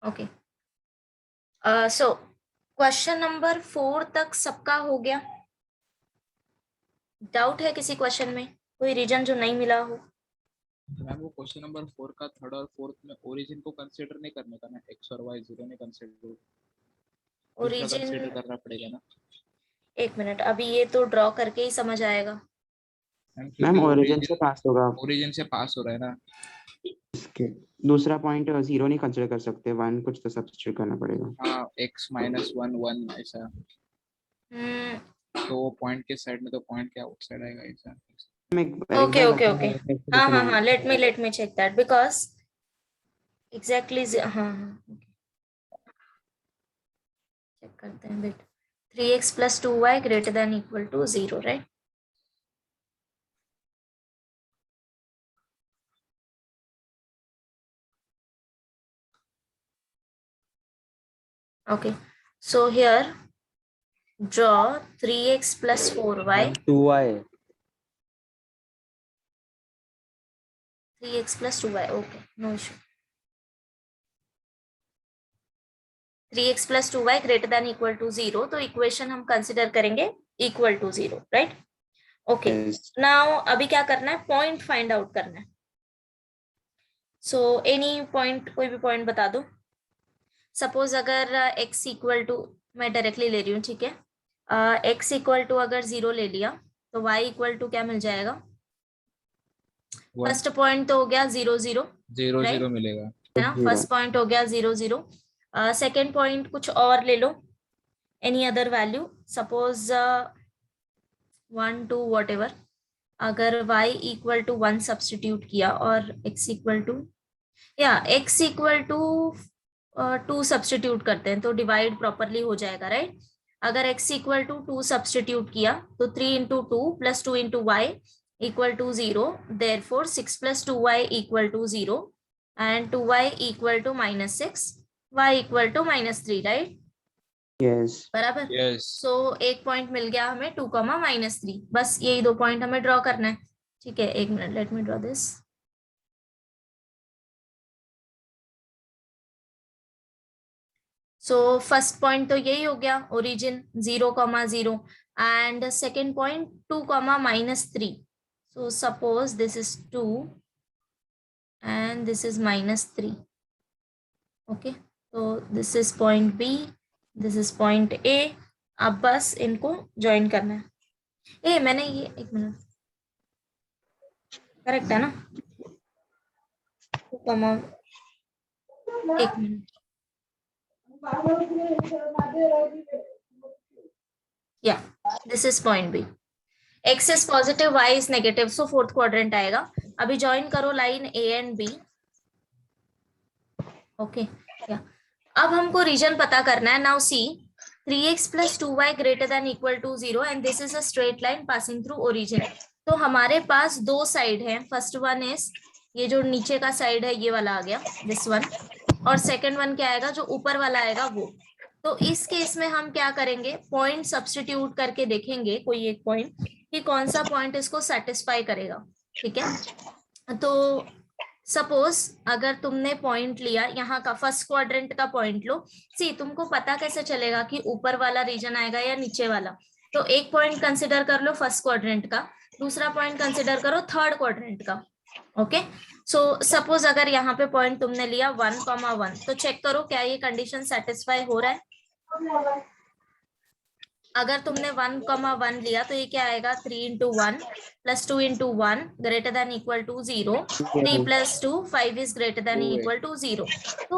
Okay, so question number 4 तक सबका हो गया? डाउट है किसी क्वेश्चन में? कोई रीजन जो नहीं मिला हो? मैम वो क्वेश्चन नंबर 4 का थर्ड और फोर्थ में ओरिजिन को कंसीडर नहीं करने का ना, एक्स और वाई जीरो नहीं कंसीडर, दूसरा ओरिजिन, कंसीडर करना पड़ेगा ना। एक मिनट, अभी ये तो ड्रॉ करके ही समझ आएगा। मैम मैम क्योंकि ओरिजिन से पास होगा ओरिजिन से पास हो रहा है ना। इसके। दूसरा पॉइंट जीरो नहीं कंसिडर कर सकते, वन कुछ तो सब्स्टिट्यूट करना पड़ेगा। हाँ, एक्स माइनस वन वन ऐसा, हम्म, तो वो पॉइंट के साइड में, तो पॉइंट क्या आउट साइड आएगा ऐसा। एक ओके बार ओके ओके, हाँ हाँ हाँ, बताना। Let me check that because exactly, हाँ हाँ, चेक करते हैं bit. 3x + 2y greater than equal to 0, right? Okay, so here draw 3x + 4y. 2y. 3x + 2y, okay, no issue. 3x + 2y greater than equal to 0, तो equation हम consider करेंगे equal to 0, right? Okay, now अभी क्या करना है? Point find out करना है। So any point, कोई भी पॉइंट बता दो। सपोज अगर x इक्वल टू, मैं डायरेक्टली ले रही हूँ, ठीक है? x इक्वल टू अगर 0 ले लिया तो y इक्वल टू क्या मिल जाएगा? फर्स्ट पॉइंट तो हो गया 0 0, 0 राइट? 0 मिलेगा है ना, फर्स्ट पॉइंट हो गया 0 0। सेकेंड पॉइंट कुछ और ले लो, any other value, suppose 1 2 whatever. अगर y इक्वल टू 1 सब्सटीट्यूट किया और x इक्वल टू, या x इक्वल टू 2 सब्सटीट्यूट करते हैं तो डिवाइड प्रॉपरली हो जाएगा, राइट? अगर x इक्वल टू 2 सब्सटीट्यूट किया तो 3 × 2 + 2 × y equal to 0, therefore 6 + 2y equal to 0 and 2y equal to -6, y equal to -3, right? Yes बराबर। यस। सो एक पॉइंट मिल गया हमें 2, -3, बस यही दो पॉइंट हमें ड्रॉ करना है, ठीक है? एक minute, let me draw this. So first point तो यही हो गया, origin 0, 0, and second point 2, -3। So suppose this is 2 and this is -3, okay? तो this is point B, this is point A। अब बस इनको ज्वाइन करना है। मैंने ये, एक मिनट, करेक्ट है ना? 2, एक मिनट, या this is point B। x is positive, y is negative, so fourth quadrant आएगा। अभी ज्वाइन करो line A and B, okay? या अब हमको रीजन पता करना है। Now see, 3x + 2y greater than equal to 0 and this is a straight line passing through origin। तो हमारे पास दो साइड है, फर्स्ट वन इज ये जो नीचे का साइड है, ये वाला आ गया, दिस वन, और सेकंड वन क्या आएगा, जो ऊपर वाला आएगा वो। तो इस केस में हम क्या करेंगे, पॉइंट सब्स्टिट्यूट करके देखेंगे कोई एक पॉइंट कि कौन सा पॉइंट इसको सेटिस्फाई करेगा, ठीक है? तो सपोज अगर तुमने पॉइंट लिया यहाँ का, फर्स्ट क्वाड्रेंट का पॉइंट लो। सी, तुमको पता कैसे चलेगा कि ऊपर वाला रीजन आएगा या नीचे वाला? तो एक पॉइंट कंसिडर कर लो फर्स्ट क्वाड्रेंट का, दूसरा पॉइंट कंसिडर करो थर्ड क्वाड्रेंट का, ओके? सो सपोज अगर यहाँ पे पॉइंट तुमने लिया 1, 1, तो चेक करो क्या ये कंडीशन सेटिस्फाई हो रहा है। अगर तुमने 1, 1 लिया तो ये क्या आएगा, 3 × 1 + 2 × 1 greater than equal to 0, 3 + 2 5 is greater than equal to 0। तो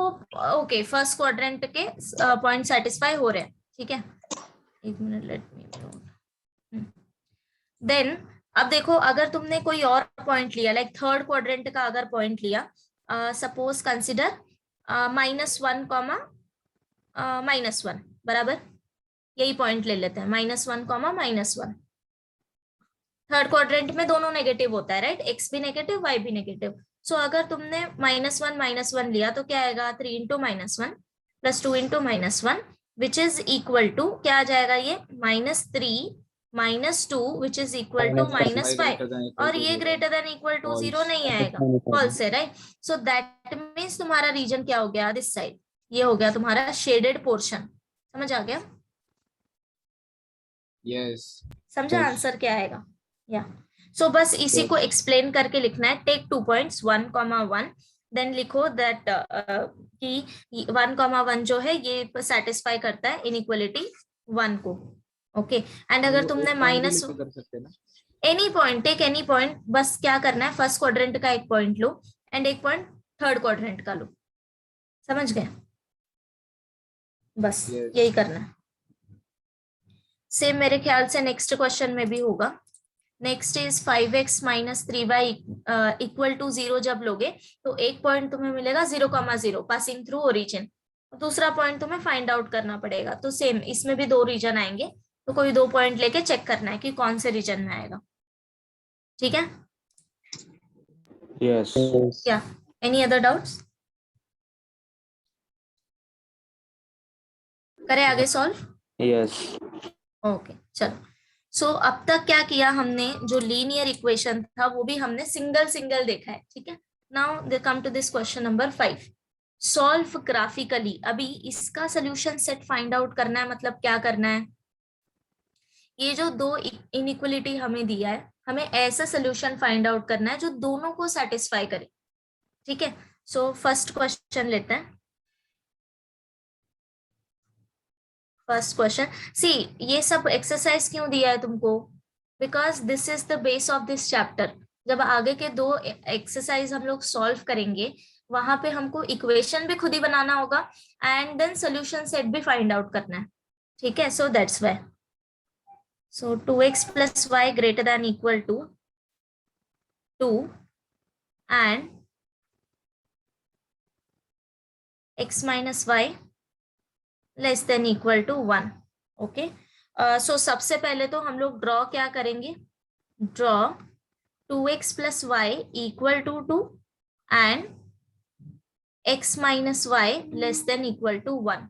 ओके, फर्स्ट क्वाड्रेंट के पॉइंट सेटिस्फाई हो रहे हैं, ठीक है? एक मिनट, लेट मी देन। अब देखो, अगर तुमने कोई और पॉइंट लिया, लाइक थर्ड क्वाड्रेंट का अगर पॉइंट लिया, सपोज कंसिडर -1, -1, बराबर, यही पॉइंट ले लेते हैं, -1, -1। थर्ड क्वाड्रेंट में दोनों नेगेटिव होता है, राइट? एक्स भी नेगेटिव, वाई भी नेगेटिव। सो अगर तुमने -1, -1 लिया तो क्या आएगा, 3 × -1 + 2 × -1 विच इज इक्वल टू, क्या आ जाएगा ये, -3 -2 विच इज इक्वल टू -5, और ये ग्रेटर देन इक्वल टू 0 नहीं आएगा, फॉल्स है, राइट? सो दैट मीन्स तुम्हारा रीजन क्या हो गया, दिस साइड, ये हो गया तुम्हारा शेडेड पोर्शन, समझ आ गया? यस समझा Yes. आंसर क्या आएगा? या सो बस इसी को एक्सप्लेन करके लिखना है। टेक 2 पॉइंट्स 1,1 देन लिखो दैट कि 1,1 जो है ये सेटिस्फाई करता है इनइक्वालिटी 1 को। ओके एंड अगर तुमने माइनस कर सकते हैं ना, any point, take any point, बस क्या करना है फर्स्ट क्वाड्रेंट का एक पॉइंट लो एंड एक पॉइंट थर्ड क्वाड्रेंट का लो, समझ गए? बस Yes. यही करना है। सेम मेरे ख्याल से नेक्स्ट क्वेश्चन में भी होगा। Next is 5x minus 3y equal to 0 जब लोगे तो एक पॉइंट तुम्हें मिलेगा 0,0 पासिंग थ्रू ओरिजिन, दूसरा पॉइंट तुम्हें फाइंड आउट करना पड़ेगा। तो सेम इसमें भी 2 रीजन आएंगे, तो कोई 2 पॉइंट लेके चेक करना है कि कौन से रीजन में आएगा। ठीक है? Yes. या एनी अदर डाउट्स? करें आगे सॉल्व? Yes. ओके चलो। सो अब तक क्या किया हमने, जो लीनियर इक्वेशन था वो भी हमने सिंगल सिंगल देखा है। ठीक है, now they come to this question number 5, solve graphically. अभी इसका सोल्यूशन सेट फाइंड आउट करना है। मतलब क्या करना है, ये जो 2 इनइक्वलिटी हमें दिया है, हमें ऐसा सोल्यूशन फाइंड आउट करना है जो दोनों को सेटिस्फाई करे। ठीक है, सो फर्स्ट क्वेश्चन लेते हैं। फर्स्ट क्वेश्चन, सी ये सब एक्सरसाइज क्यों दिया है तुमको, because this is the base of this chapter. जब आगे के 2 एक्सरसाइज हम लोग सॉल्व करेंगे वहां पे हमको इक्वेशन भी खुद ही बनाना होगा एंड देन सोल्यूशन सेट भी फाइंड आउट करना है। ठीक है, सो that's Y. So 2x plus y greater than equal to 2 and x minus y less than equal to 1। Okay, so सबसे पहले तो हम लोग ड्रॉ क्या करेंगे, draw 2x plus y equal to 2 and x minus y less than equal to 1।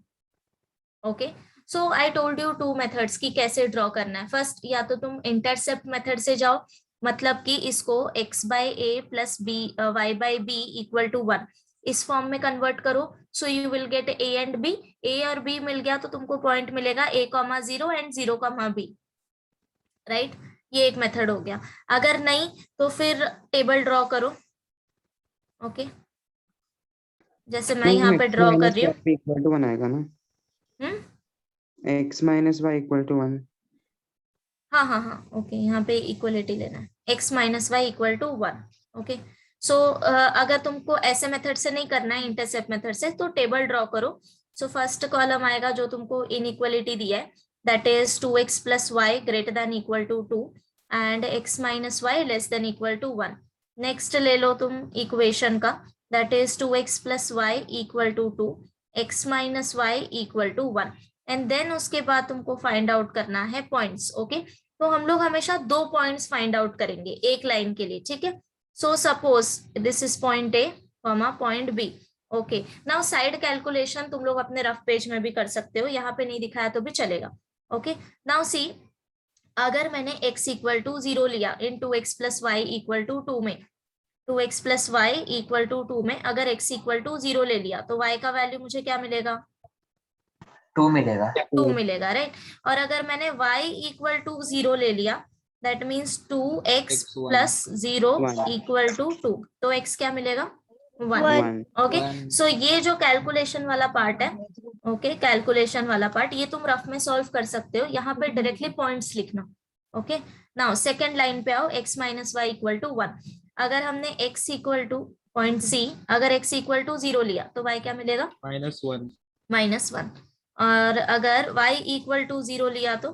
Okay, so I told you 2 methods की कैसे draw करना है। फर्स्ट, या तो तुम इंटरसेप्ट मेथड से जाओ, मतलब कि इसको x by a plus b y by b equal to 1 इस फॉर्म में कन्वर्ट करो। So you will get a and b, a और b मिल गया तो तुमको पॉइंट मिलेगा a, 0 एंड 0, b, राइट? ये एक मेथड हो गया। अगर नहीं तो फिर टेबल ड्रॉ करो। ओके, जैसे मैं यहाँ पे ड्रॉ कर रही हूँ। इक्वल टू 1 आएगा ना? x minus y equal to 1। हाँ हाँ हाँ, ओके, यहाँ पे इक्वलिटी लेना है, x minus y equal to 1। Okay, so अगर तुमको ऐसे मेथड से नहीं करना है, इंटरसेप्ट मेथड से, तो टेबल ड्रॉ करो। सो फर्स्ट कॉलम आएगा जो तुमको इनइक्वालिटी दिया है, that is 2x plus y greater than equal to 2 and x minus y less than equal to 1। Next ले लो तुम इक्वेशन का, that is 2x plus y equal to 2, x minus y equal to 1 and then उसके बाद तुमको find out करना है points. Okay, तो हम लोग हमेशा 2 पॉइंट्स फाइंड आउट करेंगे एक लाइन के लिए। ठीक है, so suppose this is point A comma point B. Okay, now side calculation तुम लोग अपने रफ पेज में भी कर सकते हो, यहाँ पे नहीं दिखाया तो भी चलेगा। ओके, नाउ सी, अगर मैंने x इक्वल टू 0 लिया इन 2x plus y equal to 2 में, 2x plus y equal to 2 में अगर x इक्वल टू 0 ले लिया तो y का वैल्यू मुझे क्या मिलेगा, 2 मिलेगा। 2 मिलेगा, राइट? और अगर मैंने y इक्वल टू 0 ले लिया, that means 2x plus 0 equal to 2, तो x क्या मिलेगा, 1। ओके, सो ये जो कैलकुलेशन वाला पार्ट है, ओके, कैलकुलेशन वाला पार्ट ये तुम रफ में सॉल्व कर सकते हो, यहाँ पे डायरेक्टली पॉइंट्स लिखना। ओके, नाउ सेकंड लाइन पे आओ, x minus y equal to 1। अगर हमने x equal to point C, अगर x इक्वल टू 0 लिया तो y क्या मिलेगा, -1। और अगर y इक्वल टू 0 लिया तो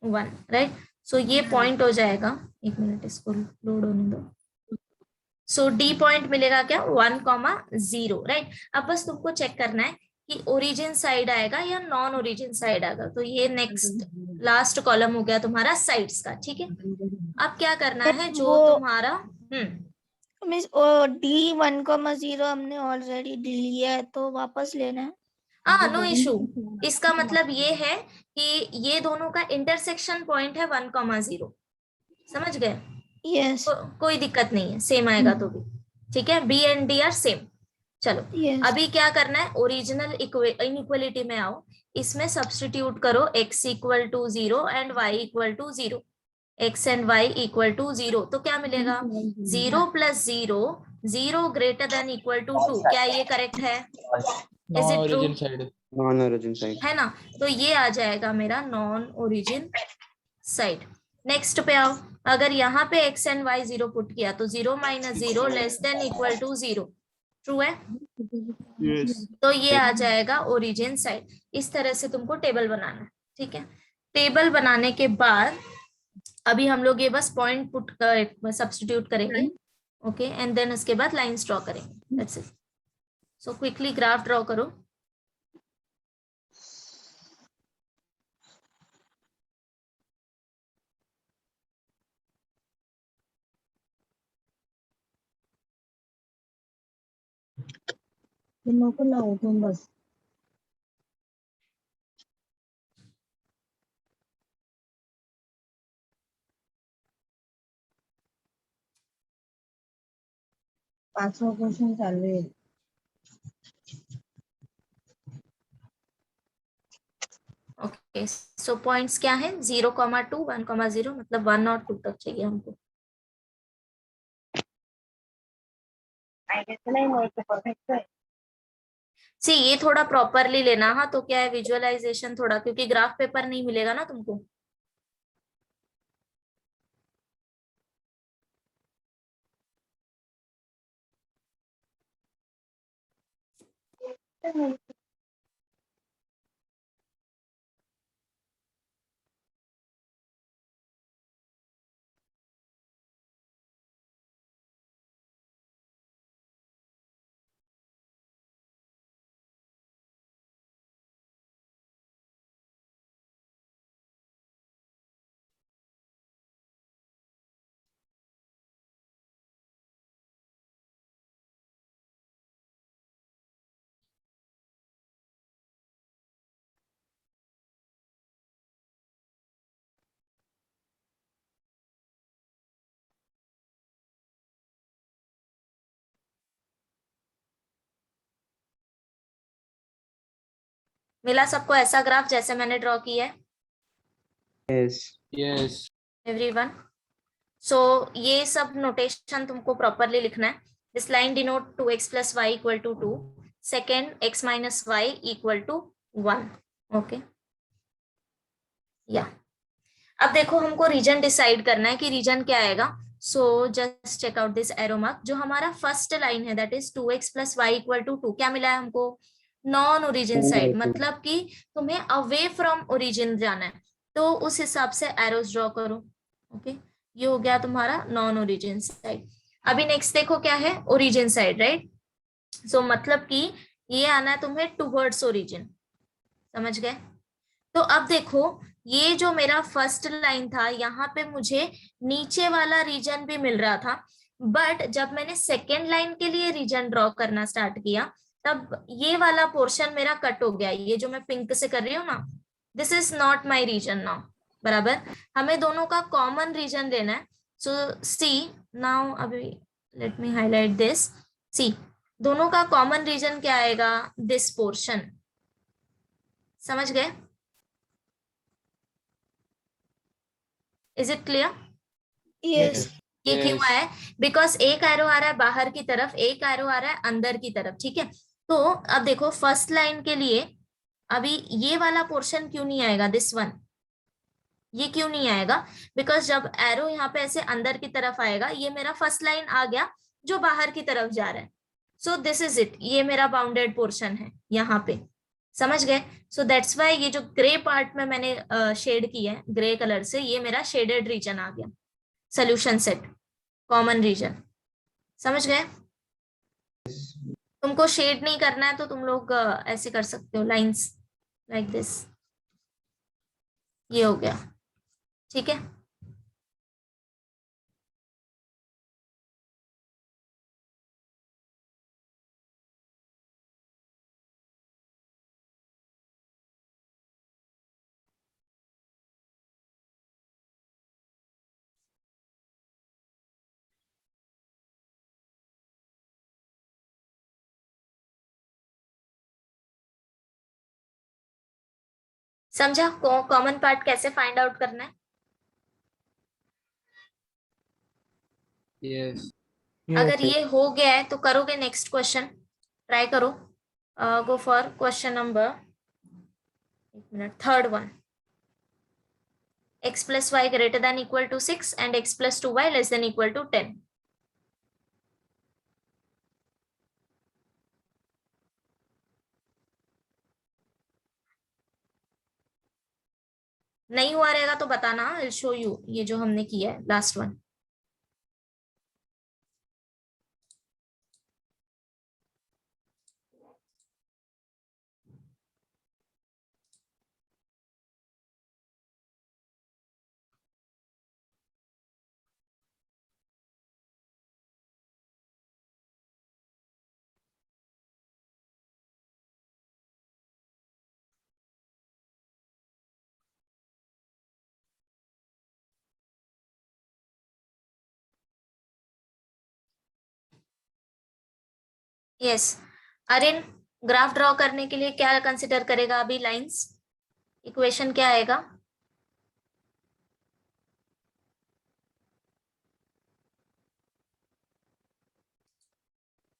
1, राइट? सो ये पॉइंट हो जाएगा, एक मिनट इसको लोड होने दो। सो डी पॉइंट मिलेगा क्या, 1,0, राइट? अब बस तुमको चेक करना है कि ओरिजिन साइड आएगा या नॉन ओरिजिन साइड आएगा। तो ये नेक्स्ट लास्ट कॉलम हो गया तुम्हारा साइड्स का। ठीक है, अब क्या करना है, जो तुम्हारा मिस डी 1,0 हमने ऑलरेडी लिया है तो वापस लेना है। No issue. इसका मतलब ये है कि ये दोनों का इंटरसेक्शन पॉइंट है 1,0, समझ गए? यस, कोई दिक्कत नहीं है, सेम आएगा तो भी। ठीक है, B and D are same. चलो यस अभी क्या करना है, ओरिजिनल इनइक्वलिटी में आओ, इसमें सब्स्टिट्यूट करो x equal to 0 and y equal to 0, x and y equal to 0, तो क्या मिलेगा 0 plus 0, 0 greater than equal to 2, क्या ये करेक्ट है, is non it true, origin side. Non origin side. है ना, तो ये आ जाएगा मेरा नॉन ओरिजिन साइड। नेक्स्ट पे आओ, अगर यहाँ पे x एंड y 0 पुट किया तो 0 minus 0 less than equal to 0, true है, यस। तो ये आ जाएगा ओरिजिन साइड। इस तरह से तुमको टेबल बनाना है, ठीक है। टेबल बनाने के बाद अभी हम लोग ये बस पॉइंट पुट कर सब्स्टिट्यूट करेंगे, ओके, एंड देन उसके बाद लाइंस ड्रॉ करेंगे, that's it. So quickly graph draw करो। नको ना उठून बस. पाचवा क्वेश्चन चालू आहे. ओके, सो पॉइंट्स क्या है, 0,2, 1,0, मतलब 1 और 2 तक चाहिए हमको। नाही नाही ते परफेक्ट आहे. सी ये थोड़ा प्रॉपरली लेना, हाँ, तो क्या है विजुअलाइजेशन थोड़ा, क्योंकि ग्राफ पेपर नहीं मिलेगा ना तुमको। मिला सबको ऐसा ग्राफ जैसे मैंने ड्रॉ किया है, यस। यस। एवरीवन। सो ये सब नोटेशन तुमको प्रॉपरली लिखना है। This line denote 2x plus y equal to 2, second x minus y equal to 1, okay. या अब देखो हमको रीजन डिसाइड करना है कि रीजन क्या आएगा। So just check out this arrow mark, जो हमारा फर्स्ट लाइन है that is 2x plus y equal to 2, क्या मिला है हमको, नॉन ओरिजिन साइड, मतलब कि तुम्हें अवे फ्रॉम ओरिजिन जाना है, तो उस हिसाब से एरोस ड्रॉ करो, ओके। ये हो गया तुम्हारा नॉन ओरिजिन साइड। अभी नेक्स्ट देखो क्या है, ओरिजिन साइड, राइट। सो मतलब कि ये आना है तुम्हें टुवर्ड्स ओरिजिन, समझ गए। तो अब देखो ये जो मेरा फर्स्ट लाइन था, यहाँ पे मुझे नीचे वाला रीजन भी मिल रहा था, बट जब मैंने सेकेंड लाइन के लिए रीजन ड्रॉ करना स्टार्ट किया तब ये वाला पोर्शन मेरा कट हो गया, ये जो मैं पिंक से कर रही हूँ ना, this is not my region now, बराबर। हमें दोनों का कॉमन रीजन लेना है। सो सी नाउ, अभी let me highlight this, see दोनों का कॉमन रीजन क्या आएगा, दिस पोर्शन, समझ गए, इज इट क्लियर। यस ये क्यों Yes. आया है, बिकॉज एक एरो आ रहा है बाहर की तरफ, एक एरो आ रहा है अंदर की तरफ, ठीक है। तो अब देखो फर्स्ट लाइन के लिए अभी ये वाला पोर्शन क्यों नहीं आएगा, दिस वन, ये क्यों नहीं आएगा, बिकॉज जब एरो यहाँ पे ऐसे अंदर की तरफ आएगा, ये मेरा फर्स्ट लाइन आ गया जो बाहर की तरफ जा रहा है। सो दिस इज इट, ये मेरा बाउंडेड पोर्शन है यहाँ पे, समझ गए। सो दैट्स वाई ये जो ग्रे पार्ट में मैंने शेड किया है ग्रे कलर से, ये मेरा शेडेड रीजन आ गया, सोल्यूशन सेट, कॉमन रीजन, समझ गए। तुमको शेड नहीं करना है तो तुम लोग ऐसे कर सकते हो, लाइंस लाइक दिस, ये हो गया, ठीक है। समझा कॉमन पार्ट कैसे फाइंड आउट करना है? यस अगर ये हो गया है तो करोगे नेक्स्ट क्वेश्चन, ट्राई करो. गो फॉर क्वेश्चन नंबर, एक minute, third one. x plus y greater than equal to 6 and x plus 2y less than equal to 10. नहीं हुआ रहेगा तो बताना, I'll show you ये जो हमने किया है last one. Yes अरिन, graph draw करने के लिए क्या कंसिडर करेगा अभी? लाइंस, इक्वेशन क्या आएगा?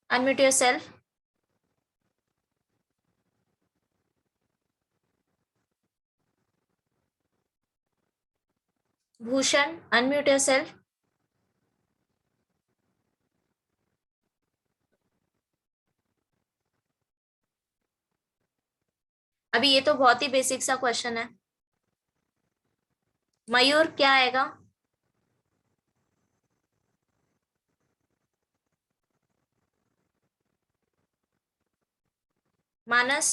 Unmute yourself. Bhushan, unmute yourself. अभी ये तो बहुत ही बेसिक सा क्वेश्चन है. मयूर, क्या आएगा? मानस,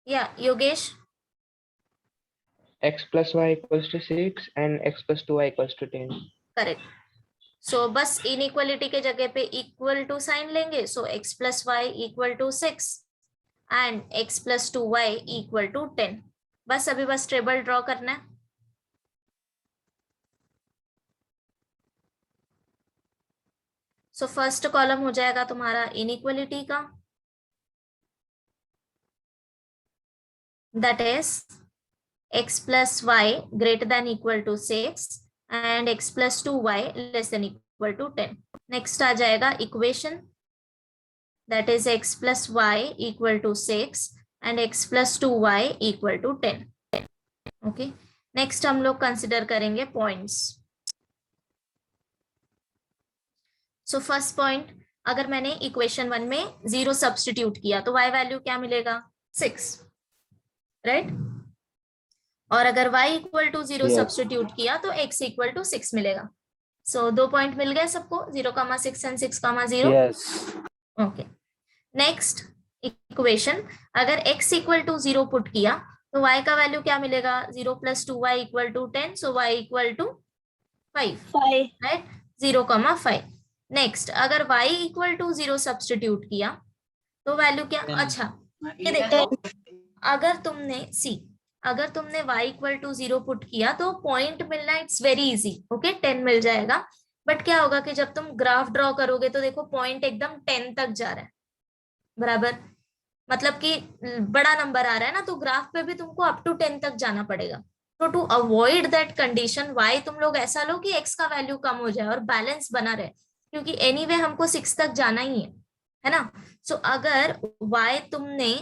या Yogesh? x plus y equals to 6 and x plus 2y equals to 10. Correct. So बस इनइक्वालिटी के जगह पे इक्वल टू साइन लेंगे. So x plus y equal to 6 and x plus 2y equal to 10. बस अभी बस टेबल ड्रॉ करना है. सो फर्स्ट कॉलम हो जाएगा तुम्हारा इनइक्वालिटी का, that is x plus y greater than equal to 6 and x plus 2y less than equal to 10. Next आ जाएगा equation, that is x plus y equal to 6 and x plus 2y equal to 10. okay, next हम लोग consider करेंगे points. So first point, अगर मैंने equation 1 में 0 substitute किया तो y value क्या मिलेगा? 6, राइट? और अगर y इक्वल टू 0 सब्स्टिट्यूट किया तो x इक्वल टू 6 मिलेगा. सो 2 पॉइंट मिल गए सबको, 0,6 एंड 6,0. ओके, नेक्स्ट इक्वेशन, अगर x इक्वल टू 0 पुट किया तो y का वैल्यू क्या मिलेगा? 0 plus 2y equal to 10. So y equal to 5, right? 0,5. Next, अगर y इक्वल टू 0 सब्स्टिट्यूट किया तो वैल्यू क्या? अच्छा, ये देखो, अगर तुमने y इक्वल टू 0 पुट किया तो पॉइंट मिलना इट्स वेरी इजी. ओके, 10 मिल जाएगा. बट क्या होगा कि जब तुम ग्राफ ड्रॉ करोगे तो देखो पॉइंट एकदम 10 तक जा रहा है, बराबर? मतलब कि बड़ा नंबर आ रहा है ना, तो ग्राफ पे भी तुमको अप टू 10 तक जाना पड़ेगा. तो to avoid that condition, y तुम लोग ऐसा लो कि x का वैल्यू कम हो जाए और बैलेंस बना रहे, क्योंकि एनीवे हमको 6 तक जाना ही है ना? सो अगर y तुमने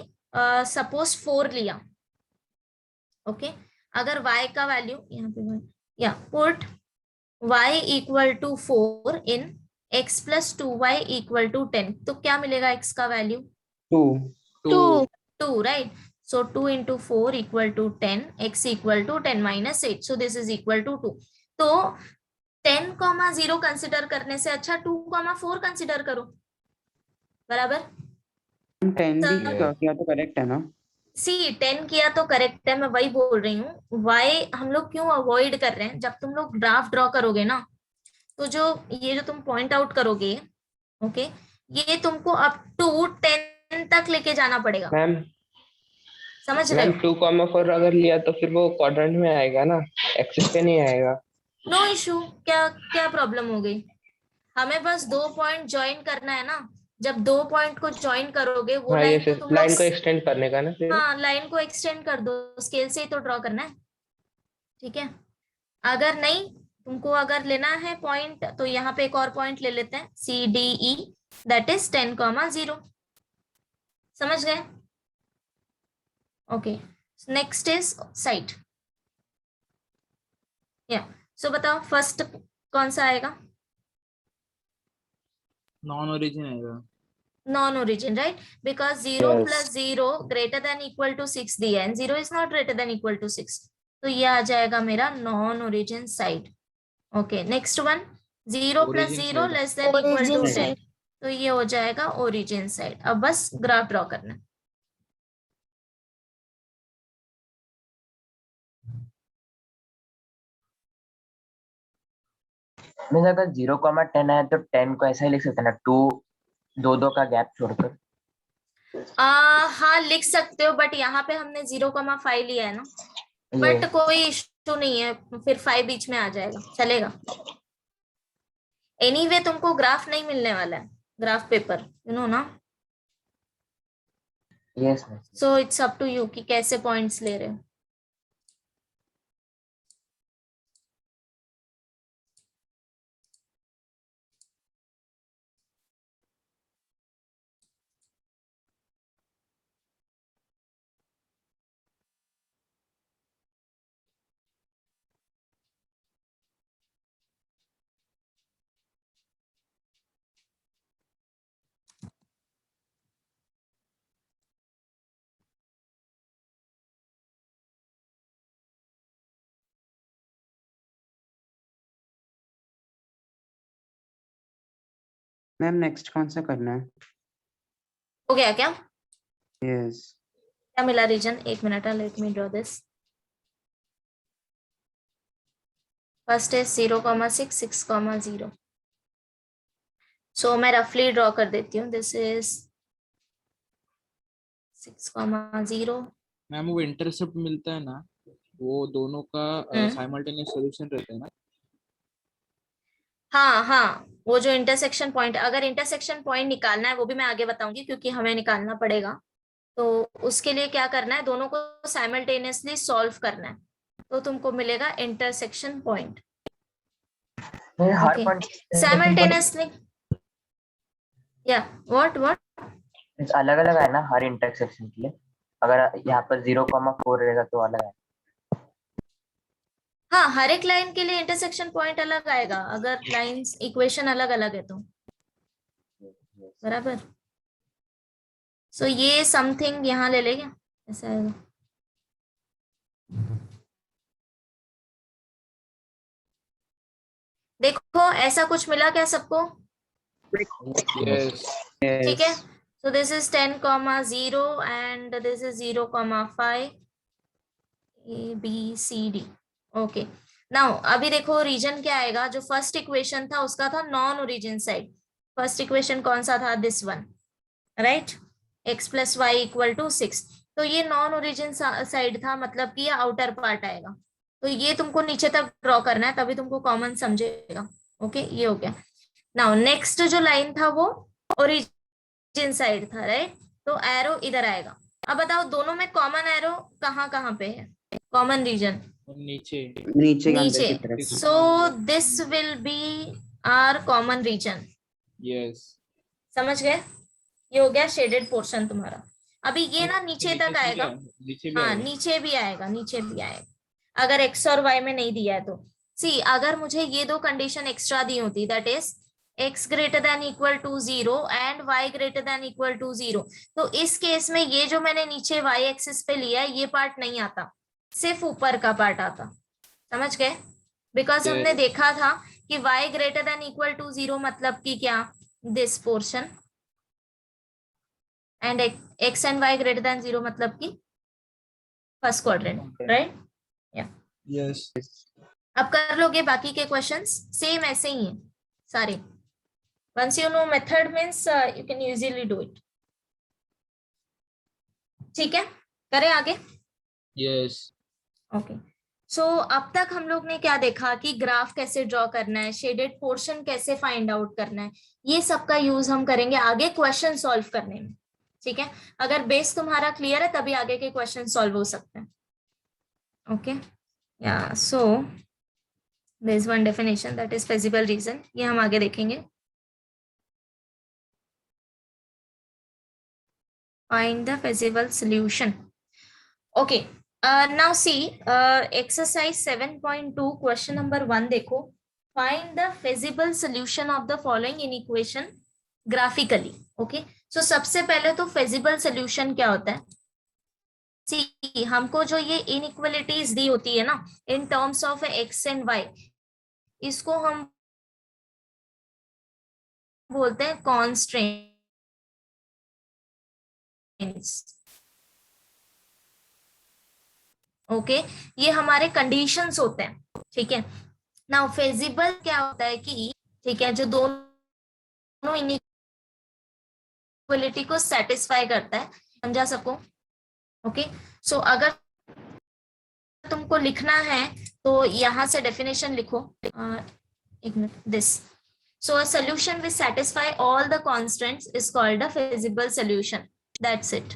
सपोज 4 लिया, ओके, अगर y का वैल्यू यहाँ पे, या put y equal to 4 in x plus 2y equal to 10, तो क्या मिलेगा x का value? 2, right? So 2 into 4 equal to 10, x equal to 10 minus 8, so this is equal to 2. तो 10,0 कंसिडर करने से अच्छा 2,4 कंसिडर करो, बराबर? 10 भी किया तो करेक्ट है ना? सी 10 किया तो करेक्ट है, मैं वही बोल रही हूँ. वाई हम लोग क्यों अवॉइड कर रहे हैं? जब तुम लोग ग्राफ ड्रॉ करोगे ना, तो ये जो तुम पॉइंट आउट करोगे, ओके, ये तुमको अप टू 10 तक लेके जाना पड़ेगा. मैम, समझ रहे हो? 2,4 अगर लिया तो फिर वो क्वाड्रेंट में आएगा ना, एक्सिस पे नहीं आएगा. No issue. क्या प्रॉब्लम हो गई? हमें बस 2 पॉइंट ज्वाइन करना है ना. जब दो पॉइंट को ज्वाइन करोगे वो हाँ, लाइन ये तो तुम लाइन को लोग, एक्सटेंड करने का ना फिर। हाँ लाइन को एक्सटेंड कर दो, स्केल से ही तो ड्रॉ करना है, ठीक है। अगर नहीं तुमको अगर लेना है पॉइंट तो यहाँ पे एक और पॉइंट ले लेते हैं CDE, दैट इज 10,0। समझ गए? Okay, next is side. या सो बताओ फर्स्ट कौन सा आएगा? नॉन ओरिजिन आएगा। Non origin, right, because 0 Yes. Plus 0 greater than equal to 6 दिया है, 0 is not greater than equal to 6, तो ये आ जाएगा मेरा non origin side. Okay, next one, 0 plus Origin 0 side. Less than equal to Origin 10, side. तो ये हो जाएगा ओरिजिन साइड। अब बस ग्राफ ड्रॉ करना है। मीन्स अगर 0,10 है तो 10 को ऐसा ही लिख सकते हैं ना, 2 का गैप छोड़कर। हाँ लिख सकते हो, बट यहाँ पे हमने 0,5 लिया है ना, बट कोई इशू नहीं है, फिर 5 बीच में आ जाएगा, चलेगा। एनीवे तुमको ग्राफ नहीं मिलने वाला है, ग्राफ पेपर यू नो ना, yes. So it's up to you कि कैसे पॉइंट्स ले रहे हो। मैम नेक्स्ट कौन सा करना है? हो गया क्या? यस। क्या मिला रीजन? एक minute, let me draw this. First is 0,6, 6,0। सो मैं रफली ड्रॉ कर देती हूँ, दिस इज 6,0। मैम वो इंटरसेप्ट मिलता है ना, वो दोनों का साइमल्टेनियस सॉल्यूशन रहता है ना। हाँ हाँ, वो जो इंटरसेक्शन पॉइंट, अगर इंटरसेक्शन पॉइंट निकालना है वो भी मैं आगे बताऊंगी क्योंकि हमें निकालना पड़ेगा, तो उसके लिए क्या करना है, दोनों को साइमल्टेनियसली सॉल्व करना है, तो तुमको मिलेगा इंटरसेक्शन पॉइंट। हर ओके, पॉइंट साइमल्टेनियसली, या व्हाट अलग अलग है ना हर इंटरसेक्शन के लिए। अगर यहाँ पर 0,4 रहेगा तो अलग है। हाँ, हर एक लाइन के लिए इंटरसेक्शन पॉइंट अलग आएगा अगर लाइंस इक्वेशन अलग अलग है तो, बराबर। सो ये समथिंग यहाँ ले लेंगे, ऐसा आएगा। देखो ऐसा कुछ मिला क्या सबको? यस। ठीक है, so this is 10,0 and this is 0,5, A B C D। Okay, now अभी देखो रीजन क्या आएगा, जो फर्स्ट इक्वेशन था उसका था non origin side. First equation कौन सा था? This one, right, x plus y equal to 6, तो ये नॉन ओरिजिन साइड था, मतलब कि ये आउटर पार्ट आएगा, तो ये तुमको नीचे तक ड्रॉ करना है तभी तुमको कॉमन समझेगा। ओके, ये हो गया। नाउ नेक्स्ट जो लाइन था वो ओरिजिन साइड था, राइट, तो एरो इधर आएगा। अब बताओ दोनों में कॉमन एरो कहाँ कहाँ पे है, कॉमन रीजन? नीचे नीचे के अंदर नीचे, की तरफ। So this will be our common region. Yes. समझ गए? ये हो गया शेडेड पोर्शन तुम्हारा। अभी ये ना नीचे तक आएगा, नीचे भी हाँ आएगा। नीचे भी आएगा, नीचे भी आएगा अगर x और y में नहीं दिया है तो। सी अगर मुझे ये दो कंडीशन एक्स्ट्रा दी होती, that is x greater than equal to 0 and y greater than equal to 0, तो इस केस में ये जो मैंने नीचे y एक्सिस पे लिया है ये पार्ट नहीं आता, सिर्फ ऊपर का पार्ट आता। समझ गए? बिकॉज हमने देखा था कि y greater than equal to 0 मतलब कि क्या, this portion, and x and y greater than 0 मतलब कि फर्स्ट क्वाड्रेंट, राइट? यस। अब कर लोगे बाकी के क्वेश्चंस, सेम ऐसे ही हैं सारे। Once you know method means you can easily do it. ठीक है, करें आगे? यस। ओके, सो अब तक हम लोग ने क्या देखा कि ग्राफ कैसे ड्रॉ करना है, शेडेड पोर्शन कैसे फाइंड आउट करना है, ये सब का यूज हम करेंगे आगे क्वेश्चन सॉल्व करने में। ठीक है, अगर बेस तुम्हारा क्लियर है तभी आगे के क्वेश्चन सॉल्व हो सकते हैं। ओके, या so there is one definition that is feasible region, ये हम आगे देखेंगे। Find the feasible solution. Okay, now see exercise 7.2 question number 1 देखो। find the feasible solution of the following inequation graphically। okay, so सबसे पहले तो feasible solution क्या होता है? see, हमको जो ये inequalities दी होती है ना in terms of x and y, इसको हम बोलते हैं constraints। ओके, ये हमारे कंडीशंस होते हैं। ठीक है, नाउ फेजिबल क्या होता है कि ठीक है, जो दोनों इनइक्वालिटी को सेटिस्फाई करता है, समझा सबको? ओके, सो अगर तुमको लिखना है तो यहां से डेफिनेशन लिखो। एक minute, this so a solution which satisfy all the constants is called a feasible solution. That's it.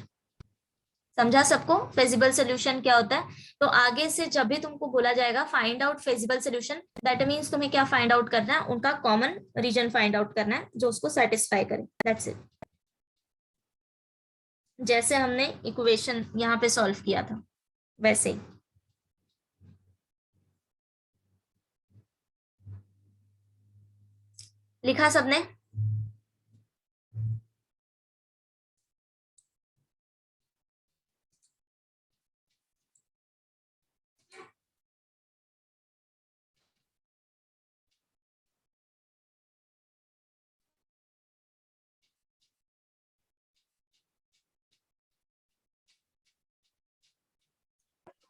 समझा सबको फेजिबल सॉल्यूशन क्या होता है? तो आगे से जब भी तुमको बोला जाएगा find out feasible solution, that means तुम्हें क्या फाइंड आउट करना है? उनका कॉमन रीजन फाइंड आउट करना है जो उसको सेटिस्फाई करे। That's it. जैसे हमने इक्वेशन यहाँ पे सॉल्व किया था वैसे ही। लिखा सबने?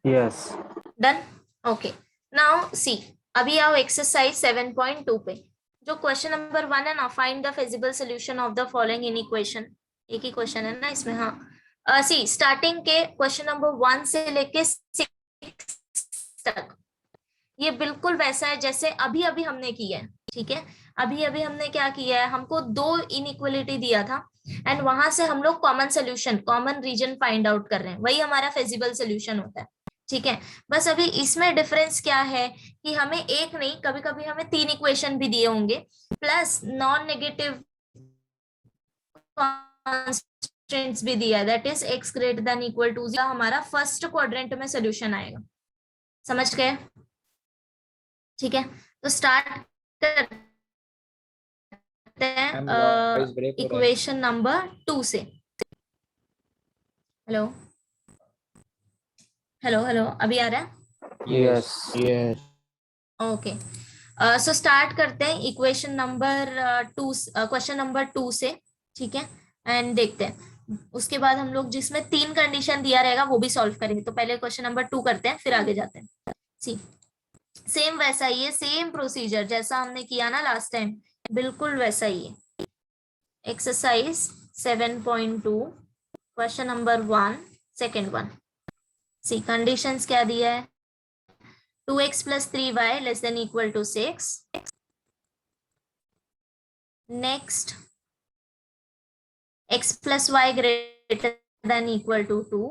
Yes. Done. Okay, now see, अभी आओ एक्सरसाइज 7.2 पे। जो क्वेश्चन नंबर 1 है ना, find the feasible solution of the following in equation, एक ही क्वेश्चन है ना इसमें। हाँ, सी स्टार्टिंग के क्वेश्चन नंबर 1 से लेके 6 तक ये बिल्कुल वैसा है जैसे अभी अभी हमने किया है। ठीक है, अभी अभी हमने क्या किया है, हमको दो इनइक्वालिटी दिया था एंड वहां से हम लोग common solution, common region find out कर रहे हैं, वही हमारा फिजिबल सोल्यूशन होता है। ठीक है, बस अभी इसमें डिफरेंस क्या है कि हमें एक नहीं, कभी कभी हमें 3 इक्वेशन भी दिए होंगे प्लस नॉन नेगेटिव कॉन्स्टेंट्स भी दिया है, that is x greater than equal to 0 हमारा फर्स्ट क्वाड्रेंट में सोल्यूशन आएगा। समझ गए? ठीक है, तो स्टार्ट करते हैं इक्वेशन नंबर 2 से। हेलो हेलो हेलो, अभी आ रहा है? Yes. Yes. Okay, so start करते हैं इक्वेशन नंबर 2, क्वेश्चन नंबर 2 से। ठीक है, एंड देखते हैं उसके बाद हम लोग जिसमें 3 कंडीशन दिया रहेगा वो भी सॉल्व करेंगे। तो पहले क्वेश्चन नंबर 2 करते हैं, फिर आगे जाते हैं। सी सेम वैसा ही है, सेम प्रोसीजर जैसा हमने किया ना लास्ट टाइम, बिल्कुल वैसा ही है। Exercise 7.2 question number 1 second one. See conditions क्या दिया है? 2x plus 3y less than equal to 6. Next, x plus y greater than equal to 2.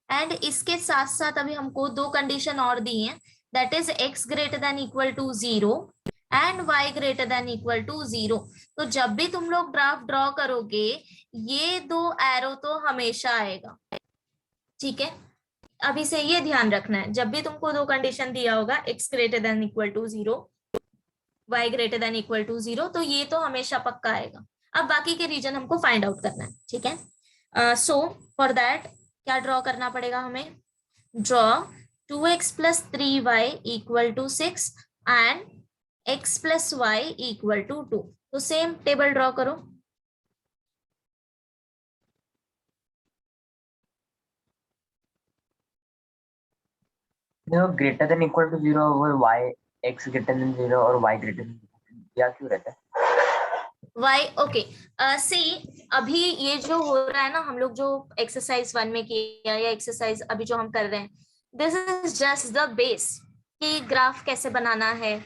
And इसके साथ साथ अभी हमको दो कंडीशन और दी हैं, that is x greater than equal to 0 and y greater than equal to 0। तो जब भी तुम लोग ग्राफ ड्रॉ करोगे ये दो एरो तो हमेशा आएगा। ठीक है, अभी से ये ध्यान रखना है, जब भी तुमको दो कंडीशन दिया होगा x greater than equal to 0, y greater than equal to 0, तो ये तो हमेशा पक्का आएगा। अब बाकी के रीजन हमको फाइंड आउट करना है। ठीक है, सो फॉर दैट क्या ड्रॉ करना पड़ेगा हमें? Draw 2x plus 3y equal to 6 and x plus y equal to 2। तो सेम टेबल ड्रॉ करो। ग्रेटर देन इक्वल टू 0 वो y x ग्रेटर देन 0 और y ग्रेटर देन 0 क्या क्यों रहता है? वाई ओके सी अभी ये जो हो रहा है ना, हम लोग जो एक्सरसाइज 1 में किया या एक्सरसाइज अभी जो हम कर रहे हैं, this is just the base कि ग्राफ कैसे बनाना है,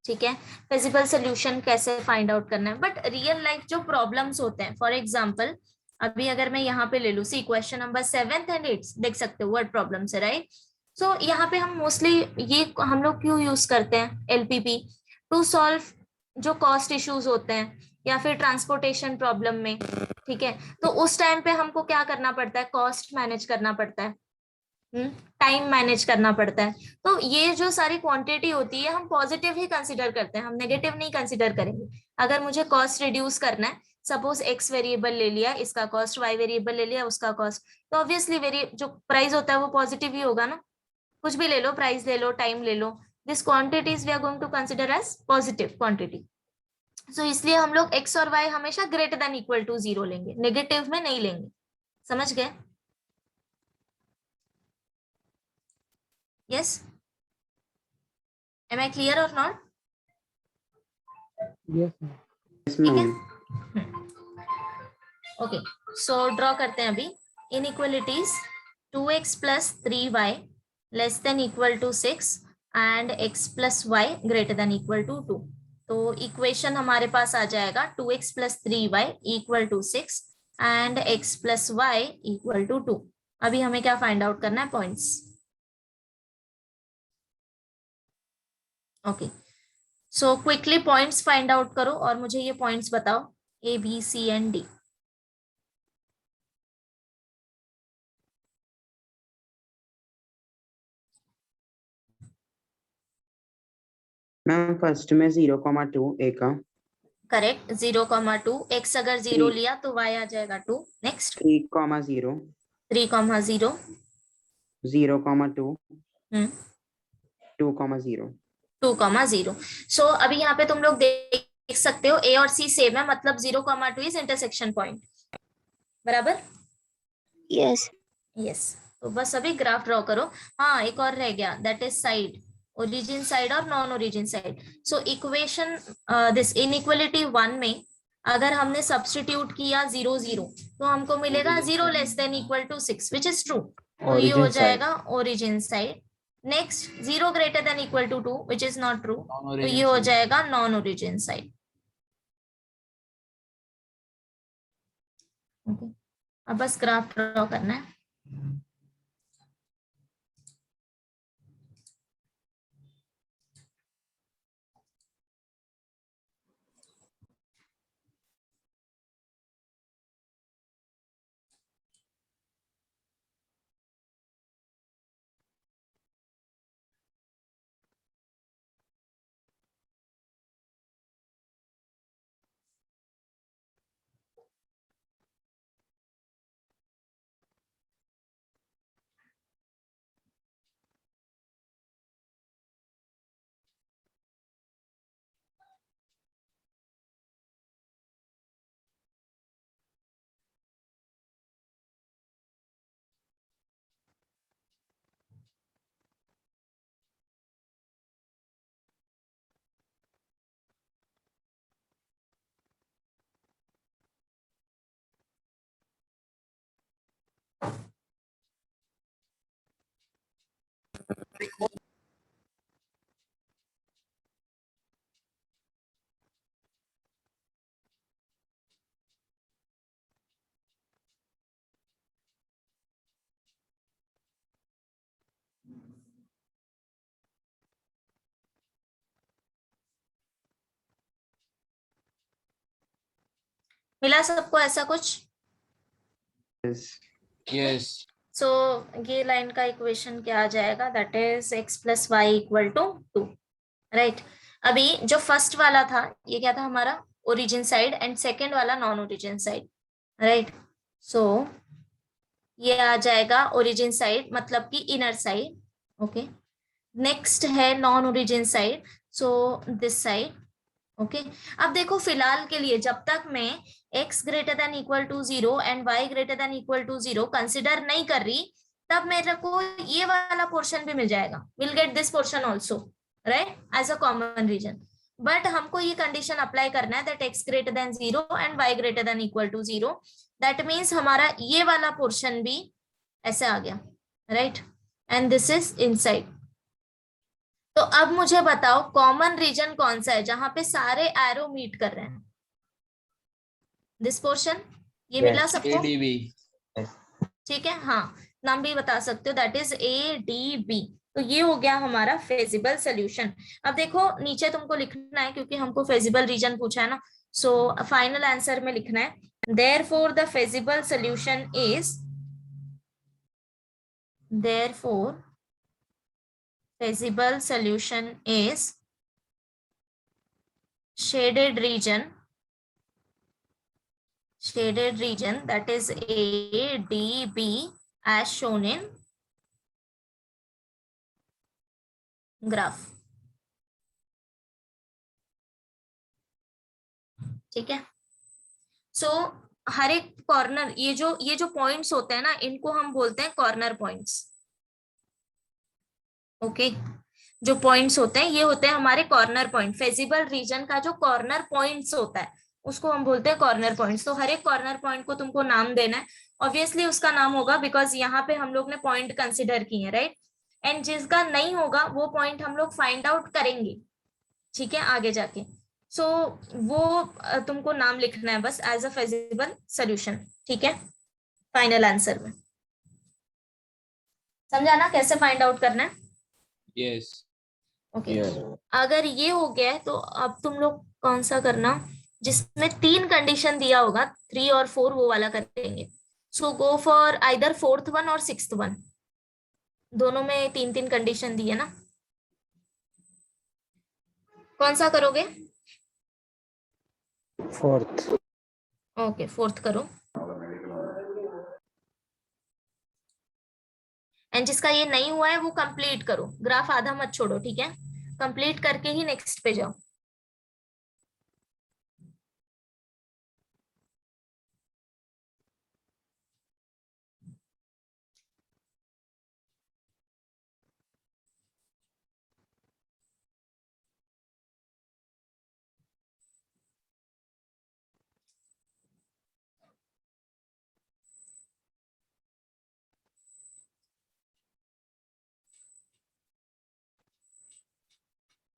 ठीक है, फिजिबल सोल्यूशन कैसे फाइंड आउट करना है, बट रियल लाइफ जो प्रॉब्लम्स होते हैं, फॉर एग्जांपल अभी अगर मैं यहाँ पे ले लूँ, सी क्वेश्चन नंबर 7 एंड 8 देख सकते हो वर्ड प्रॉब्लम है, राइट। सो यहाँ पे हम मोस्टली ये हम लोग क्यों यूज करते हैं एलपीपी, टू सॉल्व जो कॉस्ट इश्यूज होते हैं या फिर ट्रांसपोर्टेशन प्रॉब्लम में, ठीक है। तो उस टाइम पे हमको क्या करना पड़ता है, कॉस्ट मैनेज करना पड़ता है, टाइम मैनेज करना पड़ता है। तो ये जो सारी क्वांटिटी होती है हम पॉजिटिव ही कंसिडर करते हैं, हम नेगेटिव नहीं कंसिडर करेंगे। अगर मुझे कॉस्ट रिड्यूस करना है, सपोज एक्स वेरिएबल ले लिया, इसका कॉस्ट, वाई वेरिएबल ले लिया, उसका कॉस्ट, तो ऑब्वियसली जो प्राइस होता है वो पॉजिटिव ही होगा ना, कुछ भी ले लो, प्राइस ले लो, टाइम ले लो, this quantities we are going to consider as positive quantity. So इसलिए हम लोग एक्स और वाई हमेशा ग्रेटर देन इक्वल टू 0 लेंगे, नेगेटिव में नहीं लेंगे, समझ गए? Yes? Am I clear or not? Yes. Yes, ठीक है। ma'am. ओके, सो ड्रॉ करते हैं अभी inequalities 2x plus 3y less than equal to 6 and x plus y greater than equal to 2। तो इक्वेशन हमारे पास आ जाएगा 2x plus 3y equal to 6 and x plus y equal to 2। अभी हमें क्या find out करना है, points. Okay, so quickly points find out करो और मुझे ये पॉइंट्स बताओ, A B C and D. Ma'am first में 0,2 ए का, करेक्ट, 0,2, एक्स अगर 0 लिया तो y आ जाएगा 2। नेक्स्ट 3,0, 3,0, 0,2, हम्म 2,0। 2,0। सो अभी यहाँ पे तुम लोग देख सकते हो ए और सी सेम है, मतलब 0,2 इज इंटरसेक्शन पॉइंट, बराबर? Yes yes. तो बस अभी ग्राफ ड्रॉ करो। हाँ, एक और रह गया, that is side, origin side और non origin side. So equation this inequality 1 में अगर हमने सब्स्टिट्यूट किया 0 0 तो हमको मिलेगा 0 less than equal to 6 which is true, तो ये हो जाएगा origin side. Next 0 greater than equal to 2 which is not true, तो ये हो जाएगा नॉन ओरिजिन साइड। ओके, अब बस ग्राफ ड्रॉ करना है। मिला सबको ऐसा कुछ? यस। सो ये लाइन का इक्वेशन क्या आ जाएगा, that is x plus y equal to 2, right. अभी जो फर्स्ट वाला था ये क्या था हमारा, ओरिजिन साइड, एंड सेकेंड वाला non origin side, right. So ये आ जाएगा ओरिजिन साइड, मतलब कि इनर साइड, ओके। नेक्स्ट है non origin side, so this side, okay. अब देखो फिलहाल के लिए जब तक मैं x greater than equal to 0 and y greater than equal to 0 consider नहीं कर रही, तब मेरे को ये वाला पोर्शन भी मिल जाएगा, will get this portion also, right, as a common region. But हमको ये कंडीशन अप्लाई करना है that x greater than 0 and y greater than equal to 0. That means हमारा ये वाला पोर्शन भी ऐसे आ गया, right, and this is inside. तो अब मुझे बताओ कॉमन रीजन कौन सा है जहां पे सारे एरो मीट कर रहे हैं? दिस पोर्शन, ये Yes. मिला सबको? ADB. ठीक है, हाँ, नाम भी बता सकते हो, दैट इज ADB. तो ये हो गया हमारा फेजिबल सोल्यूशन. अब देखो नीचे तुमको लिखना है क्योंकि हमको फेजिबल रीजन पूछा है ना, सो फाइनल आंसर में लिखना है therefore the feasible solution is, therefore feasible solution is shaded region that is ADB as shown in graph. ठीक है, सो हर एक कॉर्नर, ये जो पॉइंट्स होते हैं ना, इनको हम बोलते हैं कॉर्नर पॉइंट्स. ओके, जो पॉइंट्स होते हैं ये होते हैं हमारे कॉर्नर पॉइंट. फेजिबल रीजन का जो कॉर्नर पॉइंट्स होता है उसको हम बोलते हैं कॉर्नर पॉइंट्स. तो हर एक कॉर्नर पॉइंट को तुमको नाम देना है. ऑब्वियसली उसका नाम होगा बिकॉज यहाँ पे हम लोग ने पॉइंट कंसिडर किए हैं, राइट. एंड जिसका नहीं होगा वो पॉइंट हम लोग फाइंड आउट करेंगे, ठीक है, आगे जाके. सो वो तुमको नाम लिखना है बस एज अ फेजिबल सोल्यूशन. ठीक है, फाइनल आंसर में समझा ना कैसे फाइंड आउट करना है? Yes. ओके. Yes. अगर ये हो गया है तो अब तुम लोग कौन सा करना, जिसमें 3 कंडीशन दिया होगा 3 और 4 वो वाला करेंगे. So go for either 4th one or 6th one. दोनों में 3 कंडीशन दी है ना, कौन सा करोगे? 4th. ओके, 4th करो. एंड जिसका ये नहीं हुआ है वो कंप्लीट करो, ग्राफ आधा मत छोड़ो, ठीक है, कंप्लीट करके ही नेक्स्ट पे जाओ.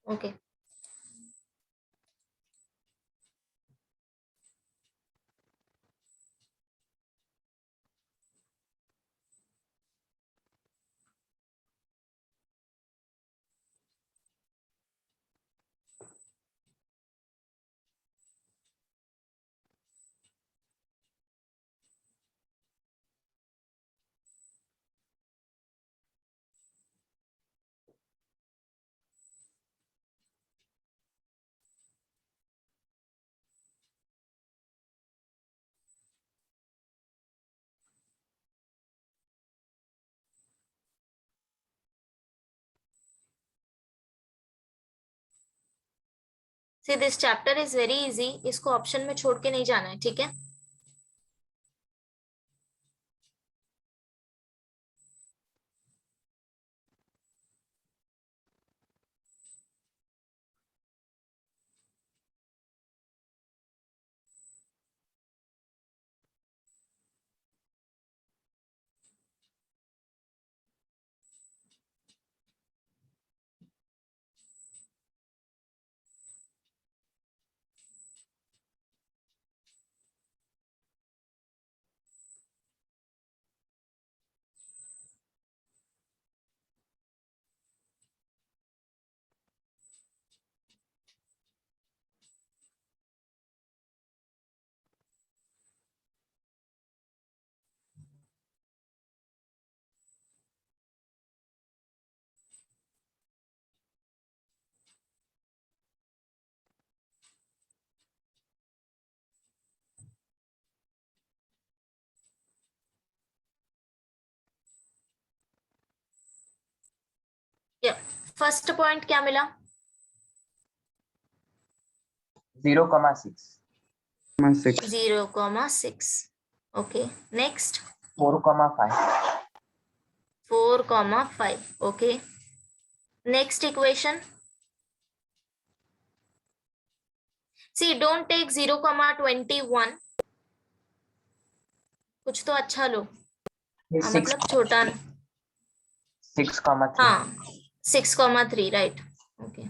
Okay. See this chapter is very easy, इसको ऑप्शन में छोड़ के नहीं जाना है, ठीक है. फर्स्ट पॉइंट क्या मिला? 0,6. 6. 0,6. Okay, next 4,5. 4,5. Okay, next equation C don't take 0,21, कुछ तो अच्छा लो। मतलब छोटा। 6,3 हाँ 6,3 राइट। ओके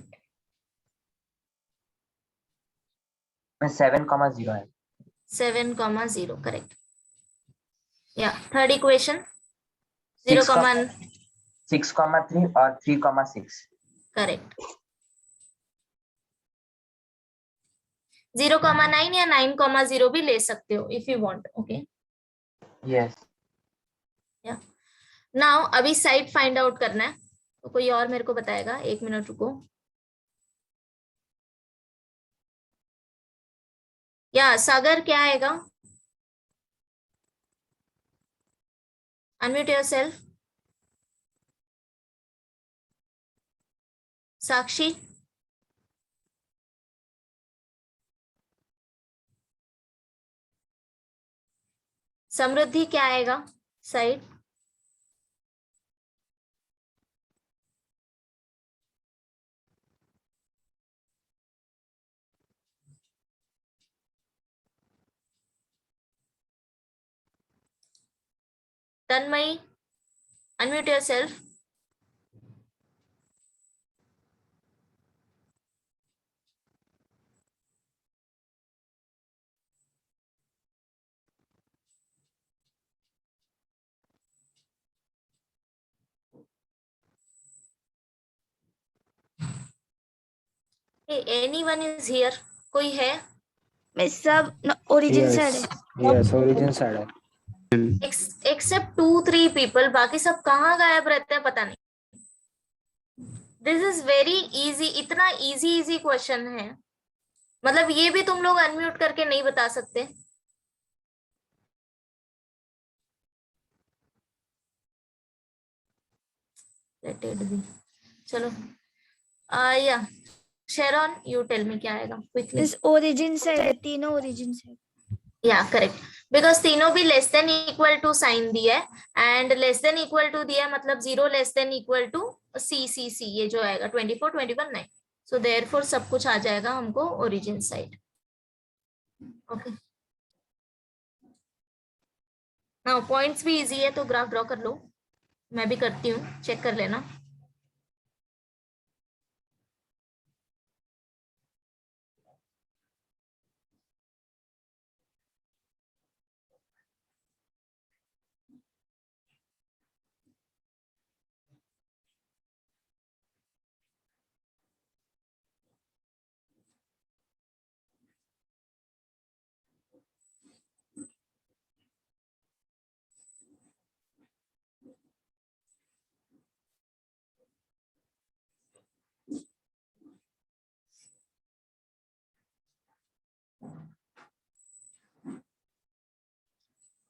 7,0 है। 7,0 करेक्ट। या थर्ड इक्वेशन 6, 0, 6,3 और 3,6। करेक्ट। 0,9 या 9,0 भी ले सकते हो if you want. Okay yes. Now अभी साइड फाइंड आउट करना है, तो कोई और मेरे को बताएगा? 1 मिनट रुको। या सागर क्या आएगा? Unmute yourself. साक्षी समृद्धि क्या आएगा side? Tanmayi unmute yourself. Anyone is here? कोई है? मैं सब ओरिजिन साइड है। यस ओरिजिन साइड है। एक्सेप्ट 2-3 पीपल, बाकी सब कहाँ गायब रहते हैं पता नहीं। दिस इज वेरी इजी, इतना इजी क्वेश्चन है, मतलब ये भी तुम लोग अनम्यूट करके नहीं बता सकते। Let it be. चलो या शेरॉन यू टेल मी क्या आएगा क्विकली। इस ओरिजिन साइड है, तीनों ओरिजिन साइड। या करेक्ट, बिकॉज तीनों भी less than equal to sign दिया है and less than equal to दिया है, मतलब 0 less than equal to C ये जो आएगा 24, 21, 9। सो देयरफॉर सब कुछ आ जाएगा हमको origin side. Okay now points भी इजी है तो ग्राफ ड्रॉ कर लो, मैं भी करती हूँ, चेक कर लेना।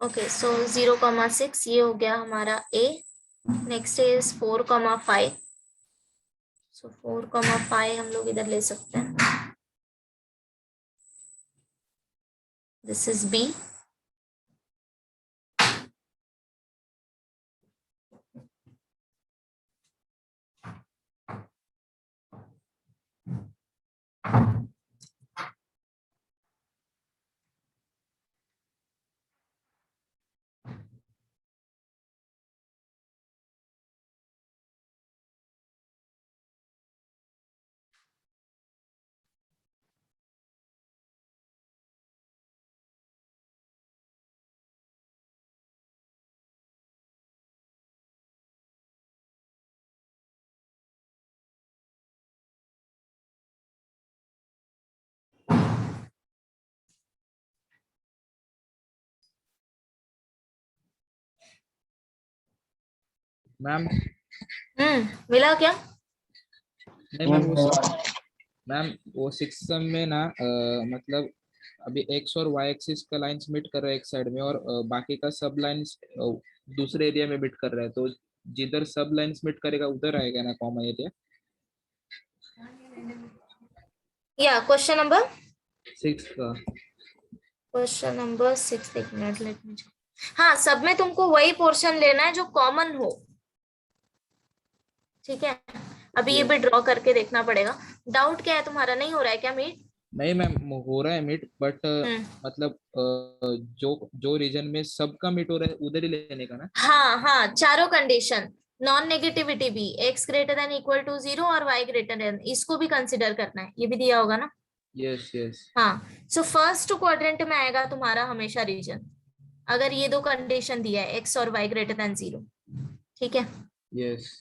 ओके सो 0,6 ये हो गया हमारा ए। Next is 4,5। सो 4,5 हम लोग इधर ले सकते हैं। This is B. मैम मिला क्या? नहीं मैम वो मैम वो 6 सम में ना मतलब अभी एक्स और वाई एक्सिस का लाइंस मीट कर रहा है एक साइड में, और बाकी का सब लाइंस दूसरे एरिया में मीट कर रहा है, तो जिधर सब लाइंस मीट करेगा उधर आएगा ना कॉमन एरिया। या क्वेश्चन नंबर 6 का क्वेश्चन नंबर 6 एक मिनट लेट मी चेक। हाँ सब में तुमको वही पोर्शन लेना है जो कॉमन हो, ठीक है? अभी ये भी ड्रॉ करके देखना पड़ेगा। डाउट क्या है तुम्हारा, नहीं हो रहा है क्या मीट? नहीं मैम हो रहा है मीट, बट हम्म, मतलब जो जो रीजन में सबका मीट हो रहा है उधर ही लेने का ना। हाँ हाँ, चारों कंडीशन, नॉन नेगेटिविटी भी, x greater than equal to 0 और y ग्रेटर देन, इसको भी कंसिडर करना है, ये भी दिया होगा ना। Yes yes. हाँ, सो फर्स्ट क्वाड्रेंट में आएगा तुम्हारा हमेशा रीजन, अगर ये दो कंडीशन दिया है x और y ग्रेटर देन 0, ठीक है। यस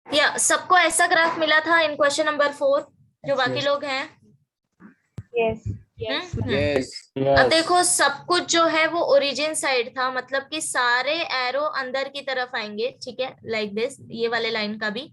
या सबको ऐसा ग्राफ मिला था इन क्वेश्चन नंबर 4, जो Yes, बाकी yes. लोग हैं। Yes yes. अब देखो सब कुछ जो है वो ओरिजिन साइड था, मतलब कि सारे एरो अंदर की तरफ आएंगे, ठीक है, लाइक दिस, ये वाले लाइन का भी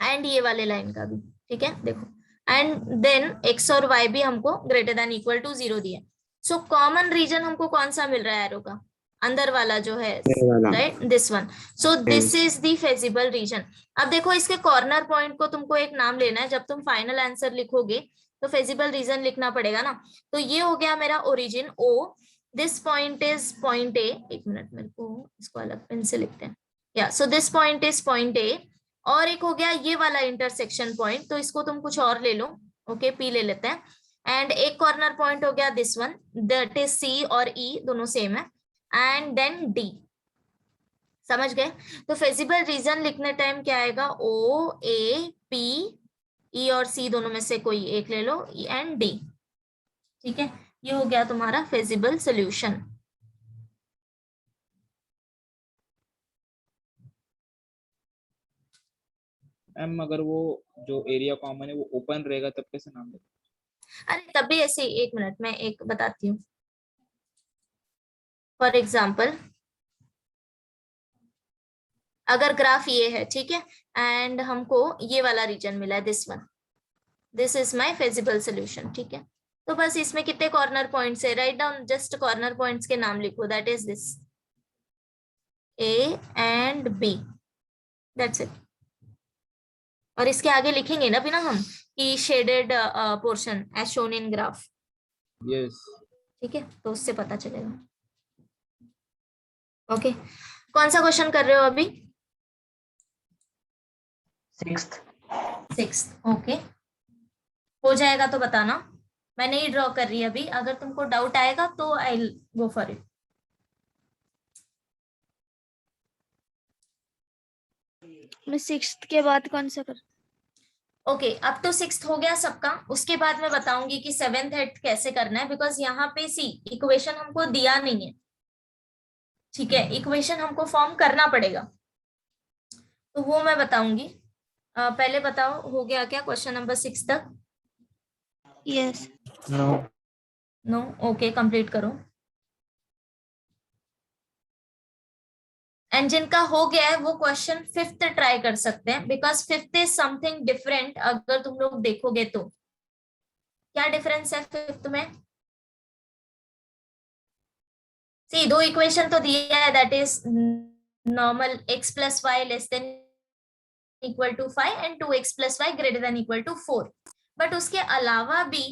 एंड ये वाले लाइन का भी, ठीक है, देखो, एंड देन x और y भी हमको ग्रेटर देन इक्वल टू 0 दिया। सो कॉमन रीजन हमको कौन सा मिल रहा है एरो का, अंदर वाला जो है, वाला। Right, this one. So this is the feasible reason. अब देखो इसके कॉर्नर पॉइंट को तुमको एक नाम लेना है, जब तुम फाइनल आंसर लिखोगे तो फेजिबल रीजन लिखना पड़ेगा ना। तो ये हो गया मेरा origin O, this point is point A, एक मिनट मेरे को इसको अलग पेन से लिखते हैं, या so this point is point A, और एक हो गया ये वाला इंटरसेक्शन पॉइंट, तो इसको तुम कुछ और ले लो, ओके, P ले लेते हैं, एंड एक कॉर्नर पॉइंट हो गया this one, that is C और E दोनों सेम है, एंड देन D, समझ गए। तो फेजिबल रीजन लिखने टाइम क्या आएगा, O A P E और C दोनों में से कोई एक ले लो, E एंड D, ठीक है, ये हो गया तुम्हारा फेजिबल सोल्यूशन। मैम अगर वो जो एरिया कॉमन है वो ओपन रहेगा तब कैसे नाम दें? अरे तब भी ऐसे, एक मिनट मैं एक बताती हूँ। फॉर एग्जाम्पल अगर ग्राफ ये है, ठीक है, एंड हमको ये वाला रीजन मिला है, this one, this is my feasible solution, ठीक है। तो बस इसमें कितने कॉर्नर पॉइंट्स है, write down just corner points के नाम लिखो, that is this A and B, that's it. और इसके आगे लिखेंगे ना बिना हम कि shaded portion as shown in graph, yes. ठीक है, तो उससे पता चलेगा। ओके, कौन सा क्वेश्चन कर रहे हो अभी? 6th। ओके, हो जाएगा तो बताना, मैं नहीं ड्रॉ कर रही अभी, अगर तुमको डाउट आएगा तो I will go for it. मैं 6th के बाद कौन सा कर? ओके, अब तो 6th हो गया सबका, उसके बाद मैं बताऊंगी कि 7th 8th कैसे करना है, बिकॉज यहाँ पे सी इक्वेशन हमको दिया नहीं है, ठीक है, इक्वेशन हमको फॉर्म करना पड़ेगा, तो वो मैं बताऊंगी। पहले बताओ हो गया क्या क्वेश्चन नंबर 6 तक? यस। नो, ओके, कंप्लीट करो। एंड जिनका हो गया है वो क्वेश्चन 5th ट्राई कर सकते हैं, because 5th is something different. अगर तुम लोग देखोगे तो क्या डिफरेंस है 5th में? सी दो इक्वेशन तो दिया है, that is normal x plus y less than equal to 5 and 2x plus y greater than equal to 4, but उसके अलावा भी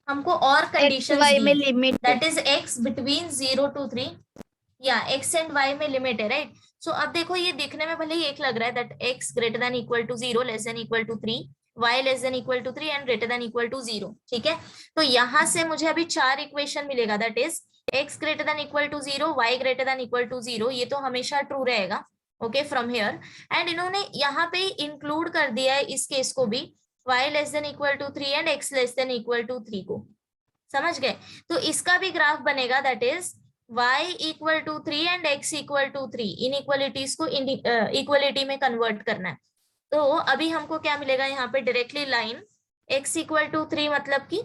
हमको और कंडीशंस y में दी, limit that is x between 0 to 3, या x एंड y में लिमिट है, राइट। सो अब देखो ये देखने में भले ही एक लग रहा है, that x greater than equal to 0 less than equal to 3, y less than equal to 3 and greater than equal to 0, ठीक है। तो यहाँ से मुझे अभी 4 इक्वेशन मिलेगा, that is x greater than equal to 0, y greater than equal to 0, ये तो हमेशा ट्रू रहेगा, ओके, फ्रॉम हियर। एंड इन्होंने यहाँ पे इंक्लूड कर दिया है इस केस को भी, y less than equal to 3 and x less than equal to 3 को, समझ गए? तो इसका भी ग्राफ बनेगा, that is y equal to 3 and x equal to 3, inequalities को इक्वलिटी में कन्वर्ट करना है। तो अभी हमको क्या मिलेगा यहाँ पे directly line x equal to 3 मतलब कि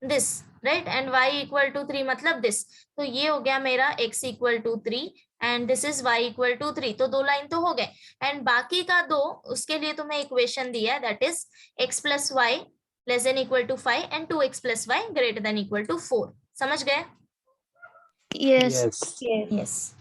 this, right, and y equal to 3 मतलब दिस। तो ये हो गया मेरा x equal to 3 and this is y equal to 3। तो दो लाइन तो हो गए, एंड बाकी का दो, उसके लिए तुम्हें इक्वेशन दिया है, that is x plus y less than equal to 5 and 2x plus y greater than equal to 4। समझ गए? Yes Yes. यस।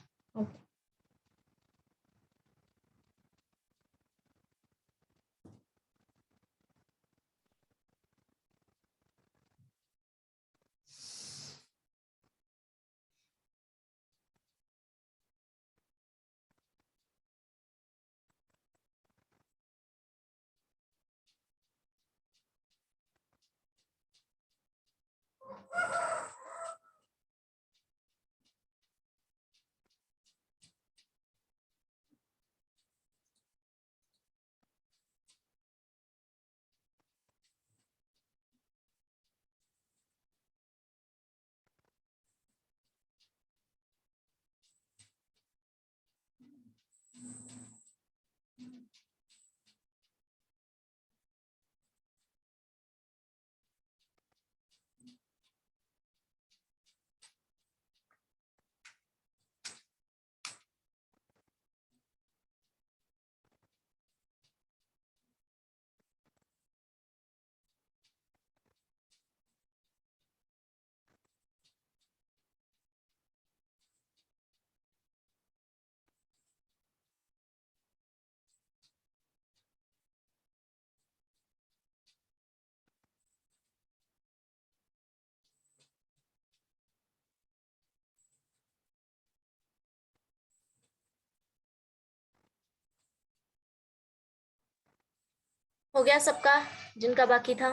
हो गया सबका जिनका बाकी था?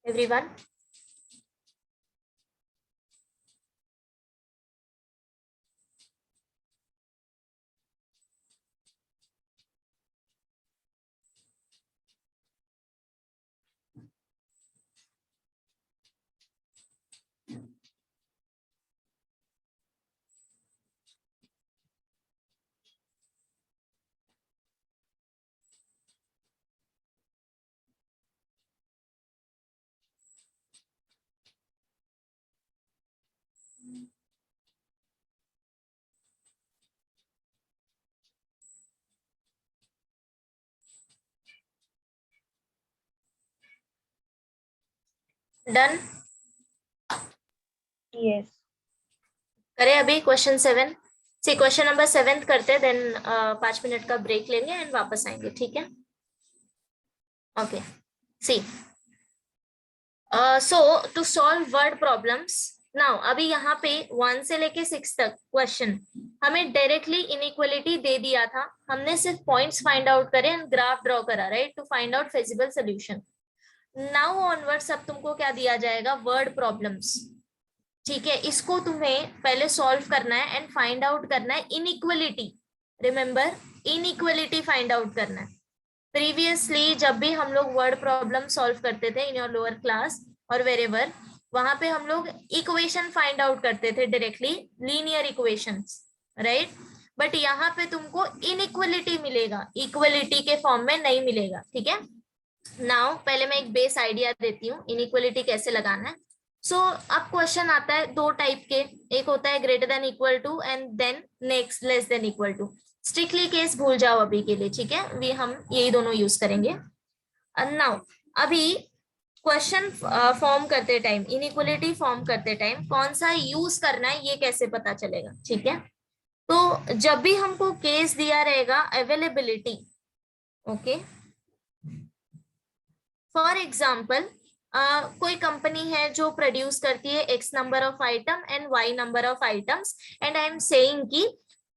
एवरीवन? डन? Yes. करें अभी क्वेश्चन 7 से, क्वेश्चन नंबर 7 करते हैं, देन 5 मिनट का ब्रेक लेंगे एंड वापस आएंगे, ठीक है? Okay, see so to solve word problems now, अभी यहाँ पे 1 से लेके 6 तक क्वेश्चन हमें डायरेक्टली इनइक्वालिटी दे दिया था, हमने सिर्फ पॉइंट्स फाइंड आउट करे एंड ग्राफ ड्रॉ करा, right, to find out feasible solution. Now onwards अब तुमको क्या दिया जाएगा? वर्ड प्रॉब्लम्स, ठीक है? इसको तुम्हें पहले सॉल्व करना है एंड फाइंड आउट करना है inequality. Remember, inequality find out करना है। प्रीवियसली जब भी हम लोग वर्ड प्रॉब्लम सॉल्व करते थे इन योर लोअर क्लास और वेरेवर, वहां पे हम लोग इक्वेशन फाइंड आउट करते थे directly, linear equations, right? But यहाँ पे तुमको इनइक्वालिटी मिलेगा, इक्वालिटी के फॉर्म में नहीं मिलेगा, ठीक है? नाउ पहले मैं एक बेस आइडिया देती हूँ इनइक्वालिटी कैसे लगाना है। सो अब क्वेश्चन आता है दो टाइप के, एक होता है greater than equal to and then next less than equal to. Strictly case भूल जाओ अभी के लिए, ठीक है? भी हम यही दोनों यूज करेंगे। नाउ अभी क्वेश्चन फॉर्म करते टाइम, इनइक्वालिटी फॉर्म करते टाइम कौन सा यूज करना है ये कैसे पता चलेगा, ठीक है? तो जब भी हमको केस दिया रहेगा अवेलेबिलिटी, ओके, फॉर एग्जाम्पल कोई कंपनी है जो प्रोड्यूस करती है x number of item and y number of items, and I am saying कि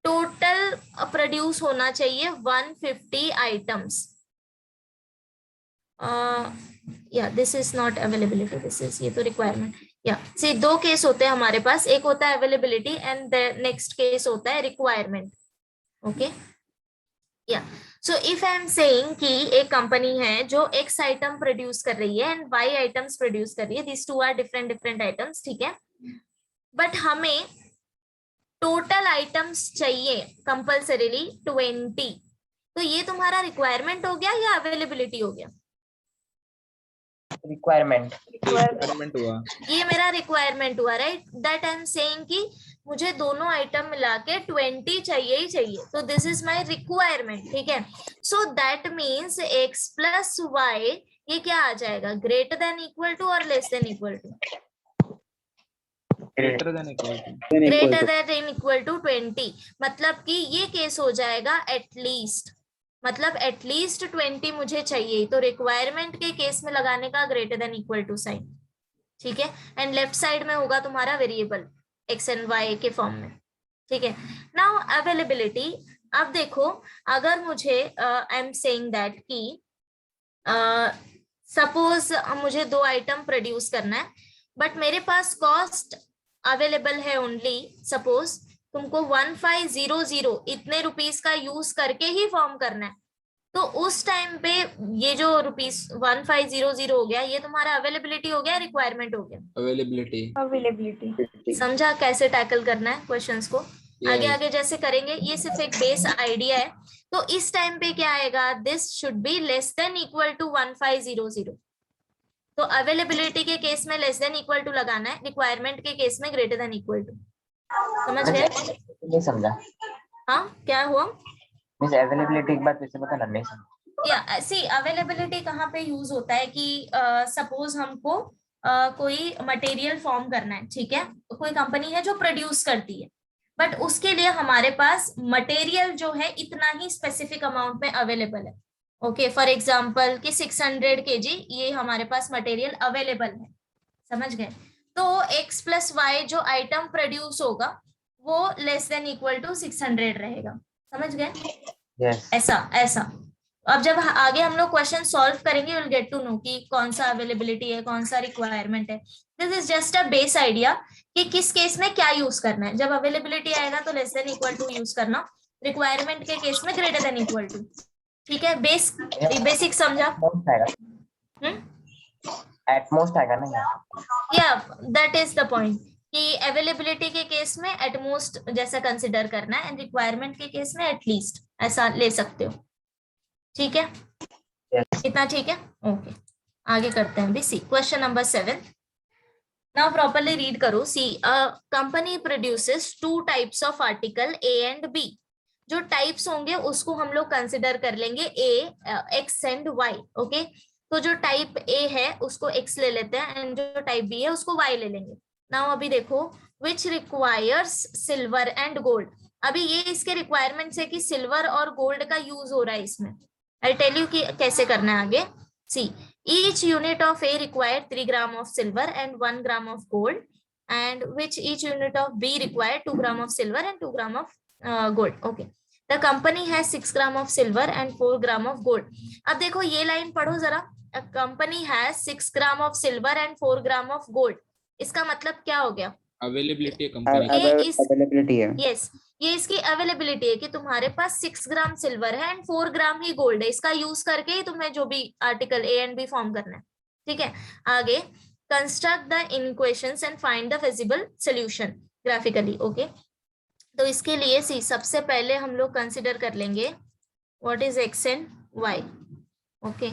टोटल प्रोड्यूस होना चाहिए 150 आइटम्स। या this is not availability, this is, ये तो रिक्वायरमेंट। या सी दो केस होते हैं हमारे पास, एक होता है availability and the next case होता है रिक्वायरमेंट, ओके? या so if I am saying कि एक कंपनी है जो एक्स आइटम प्रोड्यूस कर रही है एंड वाई आइटम्स प्रोड्यूस कर रही है, this two are different different items, ठीक है, बट हमें टोटल आइटम्स चाहिए कंपल्सरीली 20, तो ये तुम्हारा रिक्वायरमेंट हो गया या अवेलेबिलिटी हो गया? रिक्वायरमेंट। रिक्वायरमेंट हुआ। ये मेरा रिक्वायरमेंट हुआ, right? That I am saying कि मुझे दोनों आइटम मिला के 20 चाहिए ही चाहिए, तो दिस इज माय रिक्वायरमेंट, ठीक है। So that means x plus y ये क्या आ जाएगा, ग्रेटर देन इक्वल टू और less than equal to? Greater than equal to. Greater than equal to 20, मतलब कि ये केस हो जाएगा एटलीस्ट, मतलब एटलीस्ट 20 मुझे चाहिए, तो रिक्वायरमेंट के केस में लगाने का greater than equal to sign, ठीक है। एंड लेफ्ट साइड में होगा तुम्हारा वेरिएबल एक्स एंड वाई के फॉर्म में, ठीक है। नाउ अवेलेबिलिटी, अब देखो अगर मुझे आई एम सेइंग दैट कि सपोज मुझे 2 आइटम प्रोड्यूस करना है, बट मेरे पास कॉस्ट अवेलेबल है ओनली, सपोज तुमको 1500 इतने रुपीस का यूज करके ही फॉर्म करना है, तो उस टाइम पे ये जो रुपीस 1500 हो गया, ये तुम्हारा अवेलेबिलिटी हो गया, रिक्वायरमेंट हो गया? अवेलेबिलिटी। अवेलेबिलिटी। समझा कैसे टैकल करना है क्वेश्चंस को? आगे आगे जैसे करेंगे, ये सिर्फ एक बेस आइडिया है। तो इस टाइम पे क्या आएगा, this should be less than equal to 1500, तो अवेलेबिलिटी के केस में लेस देन इक्वल टू लगाना है, रिक्वायरमेंट के केस में ग्रेटर देन इक्वल टू। समझ गए? नहीं समझा। हाँ, क्या हुआ? मींस अवेलेबिलिटी एक बार फिर से बताना, नहीं समझा। या सी अवेलेबिलिटी कहाँ पे यूज होता है कि सपोज हमको कोई मटेरियल फॉर्म करना है, ठीक है, कोई कंपनी है जो प्रोड्यूस करती है, बट उसके लिए हमारे पास मटेरियल जो है इतना ही स्पेसिफिक अमाउंट में अवेलेबल है। ओके, फॉर एग्जांपल कि 600 kg ये हमारे पास मटेरियल अवेलेबल है, समझ गए? तो x प्लस वाई जो आइटम प्रोड्यूस होगा वो लेस देन इक्वल टू 600 रहेगा, समझ गए? यस। ऐसा अब जब आगे हम लोग क्वेश्चन सॉल्व करेंगे, विल गेट टू नो कि कौन सा अवेलेबिलिटी है, कौन सा रिक्वायरमेंट है। This is just a base idea कि किस केस में क्या यूज करना है। जब अवेलेबिलिटी आएगा तो less than equal to use करना, रिक्वायरमेंट के केस में ग्रेटर देन इक्वल टू, ठीक है। बेसिक समझा? एट मोस्ट आएगा ना, या दैट इज द पॉइंट कि अवेलेबिलिटी के केस में एट मोस्ट जैसा कंसिडर करना है, एंड रिक्वायरमेंट के केस में एटलीस्ट ऐसा ले सकते हो, ठीक है? इतना ठीक है? ओके, आगे करते हैं भी। See question number 7, now properly read करो। See company produces 2 types of article A and B. जो टाइप्स होंगे उसको हम लोग कंसिडर कर लेंगे A, x and y, okay. तो जो टाइप ए है उसको एक्स ले लेते हैं, एंड जो टाइप बी है उसको वाई ले लेंगे। नाउ अभी देखो, which requires silver and gold. अभी ये इसके रिक्वायरमेंट्स है कि सिल्वर और गोल्ड का यूज हो रहा है इसमें। आई टेल यू कि कैसे करना है आगे। सी each unit of A required 3 gram of silver and 1 gram of gold, and which each unit of B required 2 gram of silver and 2 gram of gold. Okay, the company has 6 gram of silver and 4 gram of gold. अब देखो ये line पढ़ो जरा, a company has 6 gram of silver and 4 gram of gold. इसका मतलब क्या हो गया? अवेलेबिलिटी कंपनी अवेलेबिलिटी है। यस, ये इसकी अवेलेबिलिटी है कि तुम्हारे पास 6 ग्राम सिल्वर है एंड 4 ग्राम ही गोल्ड है। इसका यूज करके ही तुम्हें जो भी article A and B form करना है, ठीक है। आगे construct the equations and find the feasible solution graphically. Okay, तो इसके लिए सी सबसे पहले हम लोग कंसिडर कर लेंगे what is x and y. Okay,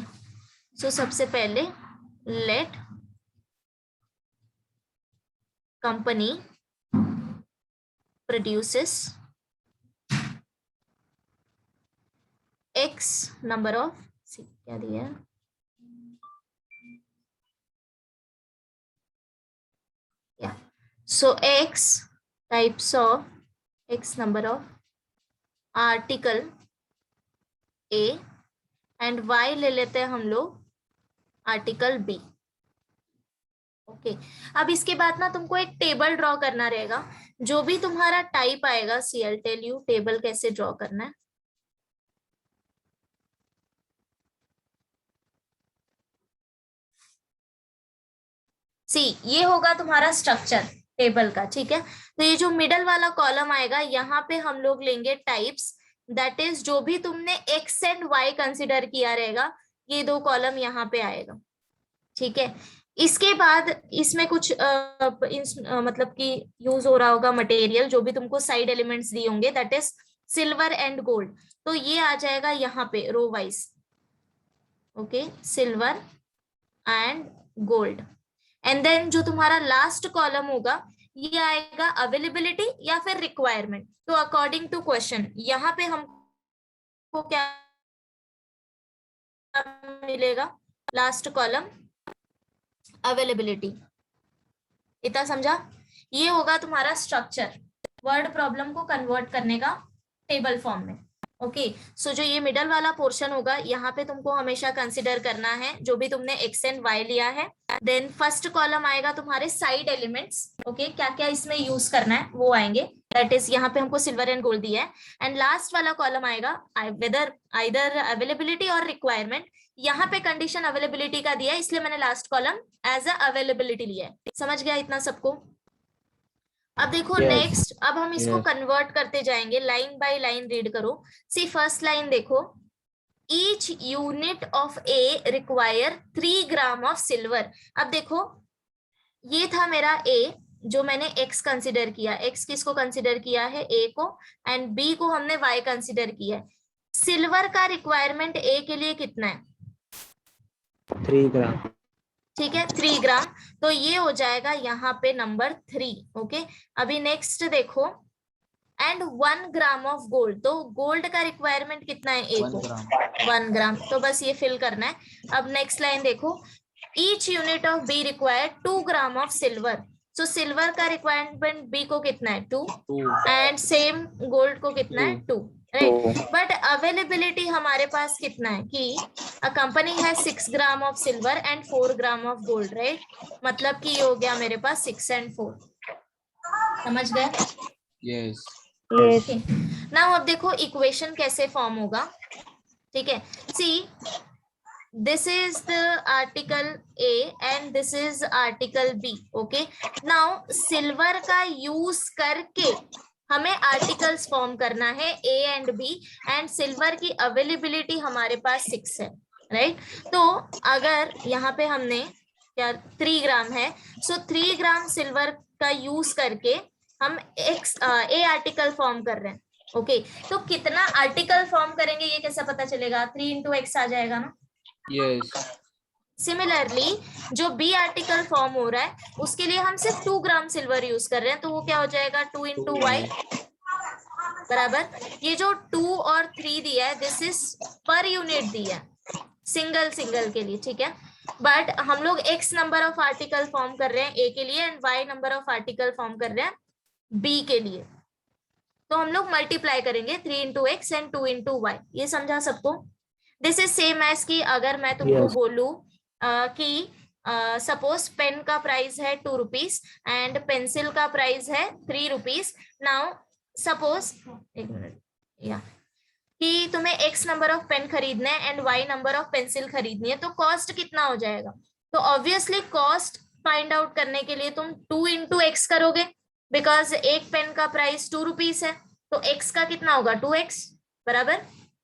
so सबसे पहले let company produces x number of, see क्या दिया है, yeah, so x types of, x number of article A and y ले लेते हैं हम लोग आर्टिकल B। ओके, अब इसके बाद ना तुमको एक टेबल ड्रॉ करना रहेगा। जो भी तुम्हारा टाइप आएगा, सी आई टेल यू टेबल कैसे ड्रॉ करना है। सी ये होगा तुम्हारा स्ट्रक्चर टेबल का, ठीक है। तो ये जो मिडल वाला कॉलम आएगा यहाँ पे हम लोग लेंगे टाइप्स, दैट इज जो भी तुमने एक्स एंड वाई कंसिडर किया रहेगा, ये दो कॉलम यहाँ पे आएगा, ठीक है। इसके बाद इसमें कुछ मतलब कि यूज हो रहा होगा मटेरियल, जो भी तुमको साइड एलिमेंट्स दिए होंगे, that is silver and gold, तो ये आ जाएगा यहाँ पे row wise, okay, silver and gold. And then जो तुम्हारा लास्ट कॉलम होगा ये आएगा अवेलेबिलिटी या फिर रिक्वायरमेंट। तो अकॉर्डिंग टू क्वेश्चन यहाँ पे हमको क्या मिलेगा, लास्ट कॉलम अवेलेबिलिटी। इतना समझा? ये होगा तुम्हारा स्ट्रक्चर वर्ड प्रॉब्लम को कन्वर्ट करने का टेबल फॉर्म में। ओके, सो जो ये मिडल वाला पोर्शन होगा यहाँ पे तुमको हमेशा कंसिडर करना है जो भी तुमने एक्स एंड वाई लिया है। देन फर्स्ट कॉलम आएगा तुम्हारे साइड एलिमेंट्स, ओके, क्या क्या इसमें यूज करना है वो आएंगे, दैट इज यहाँ पे हमको सिल्वर एंड गोल्ड दिया है। एंड लास्ट वाला कॉलम आएगा वेदर आइदर अवेलेबिलिटी और रिक्वायरमेंट। यहाँ पे कंडीशन अवेलेबिलिटी का दिया है, इसलिए मैंने last column as a availability लिया है। समझ गया इतना सबको? अब देखो नेक्स्ट, अब हम इसको कन्वर्ट करते जाएंगे, लाइन बाय लाइन रीड करो। सी फर्स्ट लाइन देखो, each unit of A require 3 gram of silver. अब देखो ये था मेरा ए जो मैंने x कंसिडर किया, x किसको कंसिडर किया है, a को, एंड b को हमने y कंसिडर किया है। सिल्वर का रिक्वायरमेंट a के लिए कितना है? 3 ग्राम। ठीक है, 3 ग्राम, तो ये हो जाएगा यहाँ पे नंबर 3। ओके, अभी नेक्स्ट देखो, एंड 1 ग्राम ऑफ गोल्ड, तो गोल्ड का रिक्वायरमेंट कितना है ए को? 1 ग्राम, तो बस ये फिल करना है। अब नेक्स्ट लाइन देखो, each unit of be require 2 gram of silver, so silver का रिक्वायरमेंट बी को कितना है? 2, एंड सेम गोल्ड को कितना है? 2, राइट। बट अवेलेबिलिटी हमारे पास कितना है कि अ कंपनी है 6 gram of silver and 4 gram of gold, right, मतलब कि ये हो गया मेरे पास 6 एंड 4। समझ गए? यस। नाउ अब देखो इक्वेशन कैसे फॉर्म होगा, ठीक है। सी this is the article A and this is article B, okay। now silver का यूज करके हमें आर्टिकल्स फॉर्म करना है A and B, and silver की अवेलेबिलिटी हमारे पास 6 है, राइट। तो अगर यहाँ पे हमने क्या 3 ग्राम है, सो 3 ग्राम सिल्वर का यूज करके हम A आर्टिकल फॉर्म कर रहे हैं, ओके। तो कितना आर्टिकल फॉर्म करेंगे ये कैसे पता चलेगा? 3 into x आ जाएगा ना। यस। सिमिलरली जो बी आर्टिकल फॉर्म हो रहा है उसके लिए हम सिर्फ 2 ग्राम सिल्वर यूज कर रहे हैं, तो वो क्या हो जाएगा? 2 into y बराबर, ये जो 2 और 3 दिया है दिस इज पर यूनिट दिया है सिंगल के लिए, ठीक है। बट हम लोग x number of article form कर रहे हैं a के लिए and y number of article form कर रहे हैं b के लिए, तो हम लोग मल्टीप्लाई करेंगे 3 into x and 2 into y। ये समझा सबको? दिस इज सेम एज कि अगर मैं तुमको बोलूं कि सपोज पेन का प्राइस है 2 रुपीज एंड पेंसिल का प्राइस है 3 रुपीज। नाउ सपोज, एक मिनट, या कि तुम्हें x नंबर ऑफ पेन खरीदना है and y number of pencil खरीदनी है, तो कॉस्ट कितना हो जाएगा? तो ऑब्वियसली कॉस्ट फाइंड आउट करने के लिए तुम 2 into x करोगे, बिकॉज एक पेन का प्राइस 2 रुपीज है, तो x का कितना होगा? 2x बराबर।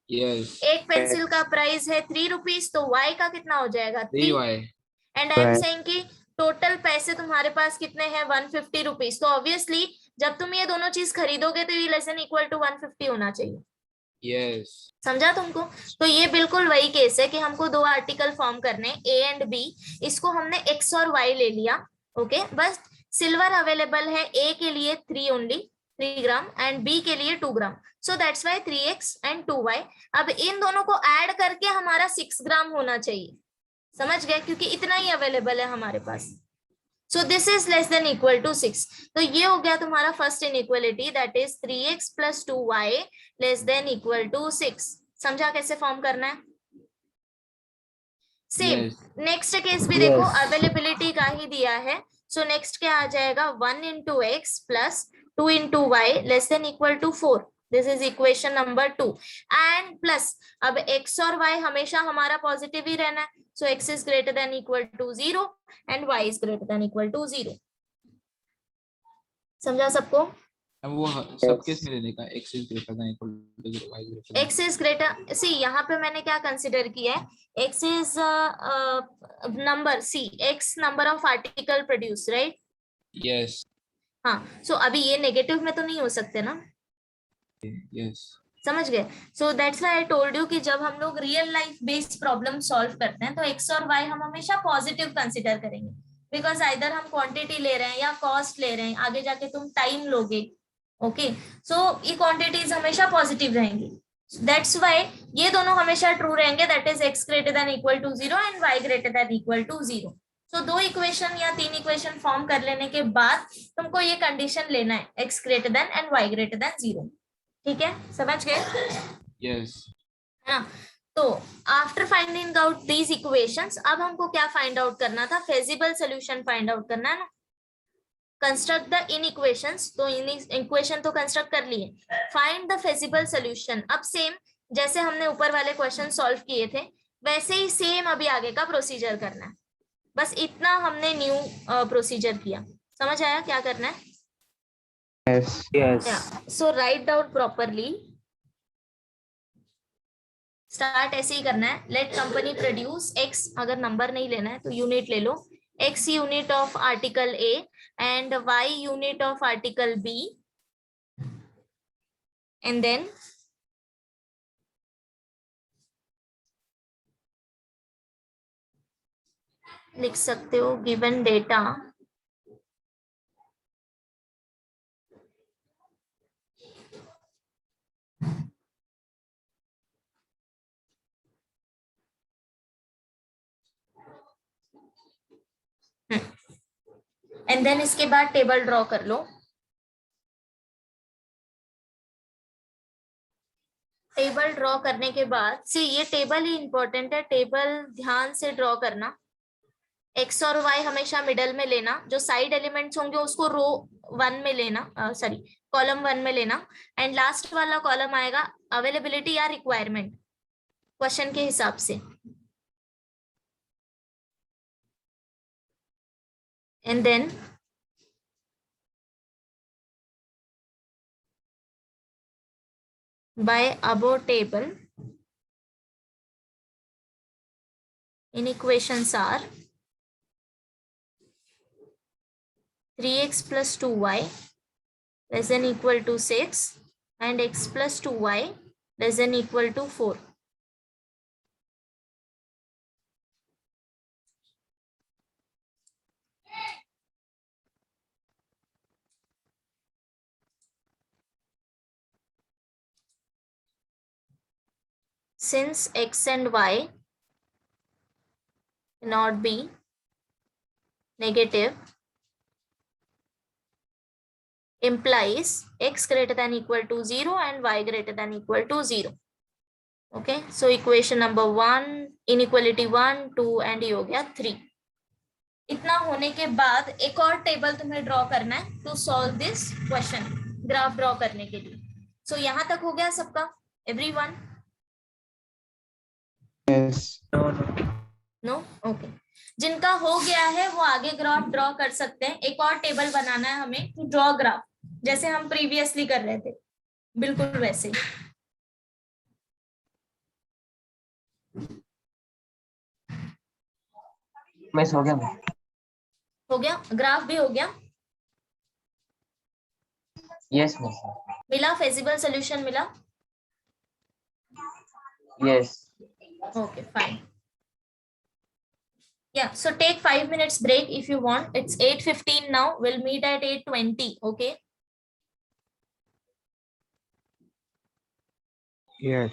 Yes. एक पेंसिल का प्राइस है 3 रुपीज, तो y का कितना हो जाएगा? 3y। And I am saying कि टोटल पैसे तुम्हारे पास कितने हैं? 150 रुपीज। तो ऑब्वियसली जब तुम ये दोनों चीज खरीदोगे तो ये लेस देन इक्वल टू 150 होना चाहिए। यस। समझा तुमको? तो ये बिल्कुल वही केस है कि हमको 2 आर्टिकल फॉर्म करने A एंड B, इसको हमने x और y ले लिया, ओके। बस सिल्वर अवेलेबल है A के लिए 3 ओनली 3 ग्राम एंड B के लिए 2 gram, so that's y 3x and 2y। अब इन दोनों को ऐड करके हमारा 6 ग्राम होना चाहिए, समझ गए? क्योंकि इतना ही अवेलेबल है हमारे पास, so this is less than equal to 6। तो ये हो गया तुम्हारा first inequality, that is 3x + 2y less than equal to 6। समझा कैसे फॉर्म करना है? सेम नेक्स्ट केस भी देखो, अवेलेबिलिटी का ही दिया है, सो नेक्स्ट क्या आ जाएगा? 1 into x + 2 into y less than equal to 4। This is equation number 2 and plus, अब x और y हमेशा हमारा पॉजिटिव ही रहना है, so x is greater than equal to 0 and y is greater than equal to 0। समझा सबको? अब वो सब केस में लेने का x is greater than equal to 0, y is greater than x is greater, see यहाँ पे मैंने क्या कंसिडर किया है, x is number, see x number of article produce, right? yes, हाँ, सो अभी ये नेगेटिव में तो नहीं हो सकते ना, yes, समझ गए? So that's why I told you कि जब हम लोग real life based problem solve करते हैं तो x और y हम हमेशा पॉजिटिव कंसिडर करेंगे, बिकॉज आइदर हम क्वांटिटी ले रहे हैं या कॉस्ट ले रहे हैं, आगे जाके तुम टाइम लोगे, ओके? सो ये क्वांटिटीज हमेशा पॉजिटिव रहेंगी, दैट्स व्हाई ये दोनों हमेशा ट्रू रहेंगे, that is x greater than equal to 0 and y greater than equal to 0। So 2 equation या 3 इक्वेशन फॉर्म कर लेने के बाद तुमको ये कंडीशन लेना है, x greater then and y greater than 0, ठीक है? समझ गए? yes, है ना? तो after finding out these equations, अब हमको क्या फाइंड आउट करना था? फेजिबल सोल्यूशन फाइंड आउट करना है ना, कंस्ट्रक्ट द इन इक्वेशंस, तो इन इक्वेशन तो कंस्ट्रक्ट कर लिए, फाइंड द फेजिबल सोल्यूशन। अब सेम जैसे हमने ऊपर वाले क्वेश्चन सॉल्व किए थे वैसे ही सेम अभी आगे का प्रोसीजर करना है, बस इतना हमने न्यू प्रोसीजर किया। समझ आया क्या करना है? yes, Yes. So write down properly, start ऐसे ही करना है, लेट कंपनी प्रोड्यूस x, अगर नंबर नहीं लेना है तो यूनिट ले लो, x unit of article A and y unit of article B, and then लिख सकते हो गिवन डेटा एंड देन इसके बाद टेबल ड्रॉ कर लो। टेबल ड्रॉ करने के बाद सी ये टेबल ही इंपॉर्टेंट है, टेबल ध्यान से ड्रॉ करना, x और y हमेशा मिडल में लेना, जो साइड एलिमेंट्स होंगे उसको रो 1 में लेना, सॉरी कॉलम 1 में लेना, एंड लास्ट वाला कॉलम आएगा अवेलेबिलिटी या रिक्वायरमेंट क्वेश्चन के हिसाब से, and then by above table in equations are 3x plus 2y less than equal to 6 and x plus 2y less than equal to 4. Since x and y cannot be negative, implies x greater than equal to 0 and y greater than equal to 0. Okay, so equation number 1, inequality 1, 2 and ये हो गया 3. इतना होने के बाद एक और table तुम्हें ड्रॉ करना है to solve this question, graph draw करने के लिए। सो यहाँ तक हो गया सबका, एवरीवन? yes, no? ओके, जिनका हो गया है वो आगे ग्राफ ड्रॉ कर सकते हैं। एक और टेबल बनाना है हमें टू ड्रॉ ग्राफ, जैसे हम प्रीवियसली कर रहे थे, बिल्कुल वैसे। मिस हो गया। हो गया, ग्राफ भी हो गया, यस मिस। मिला फेजिबल सोल्यूशन मिला? Yes. Okay, fine. Yeah, so take 5 minutes break if you want. It's 8:15 now. We'll meet at 8:20. Okay. yes.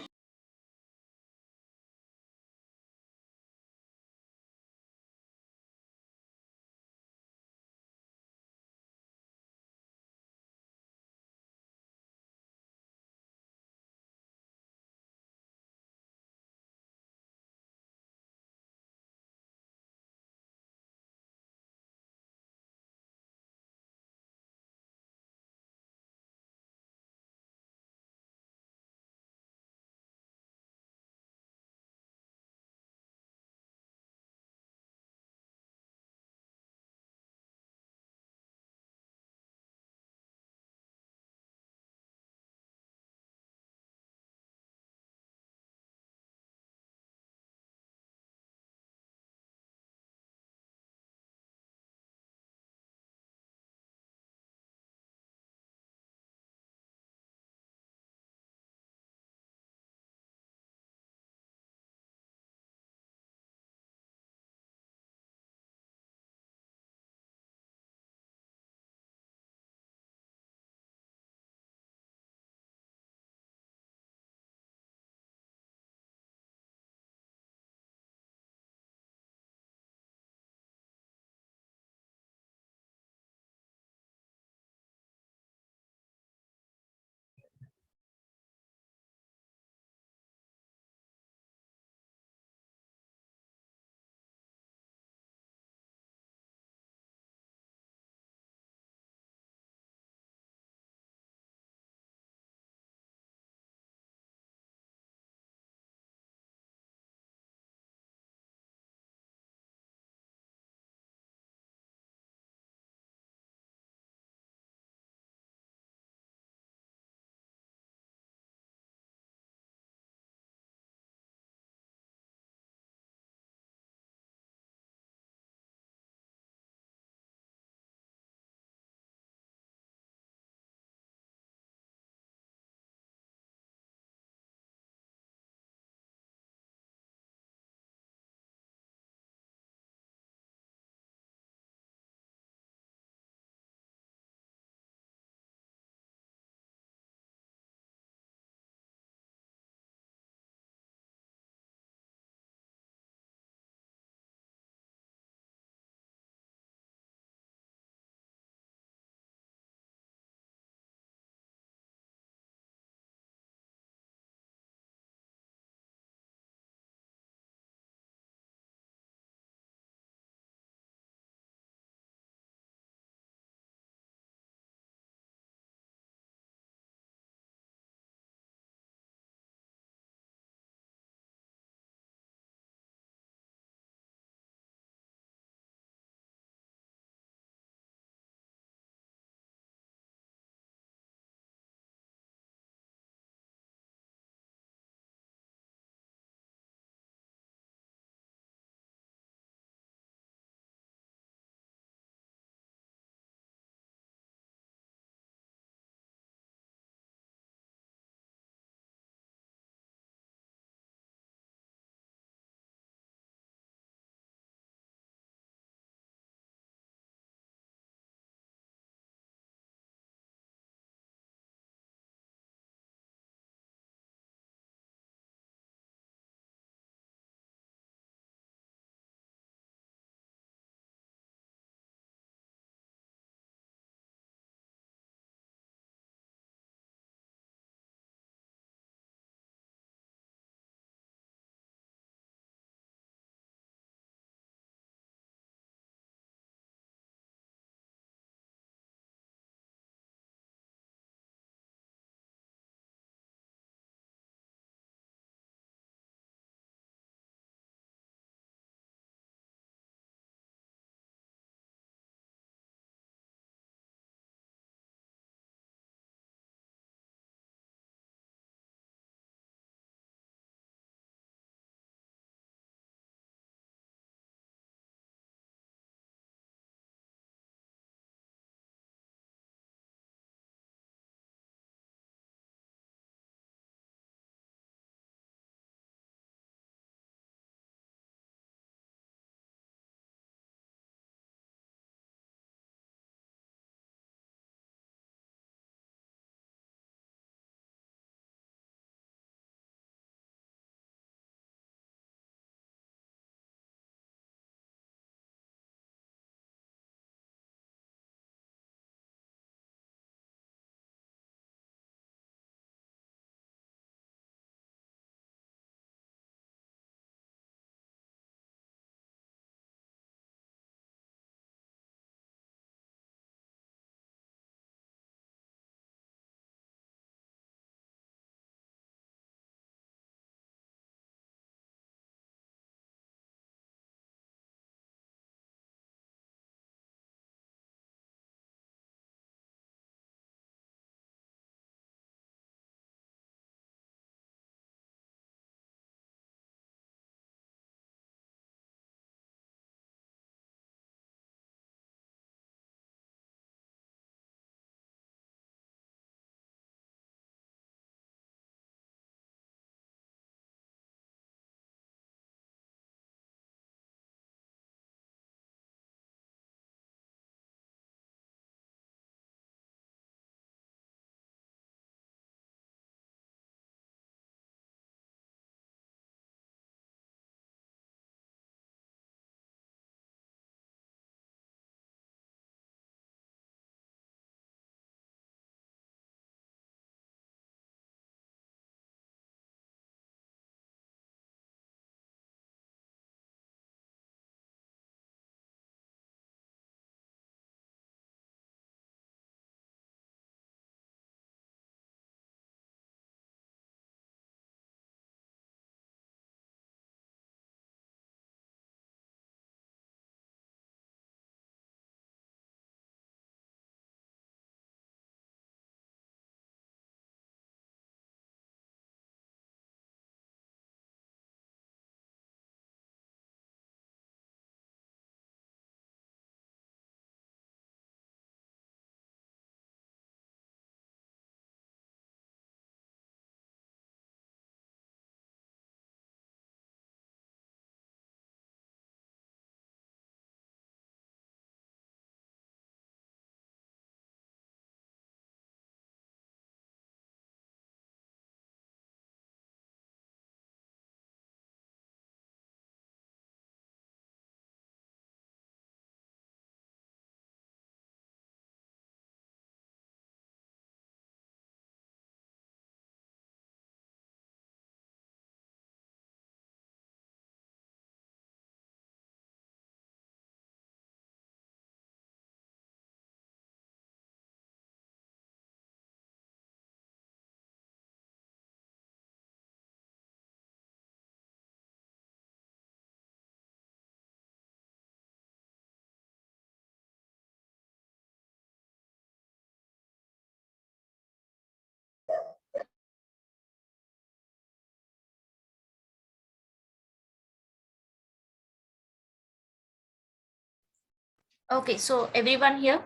Okay, so everyone here,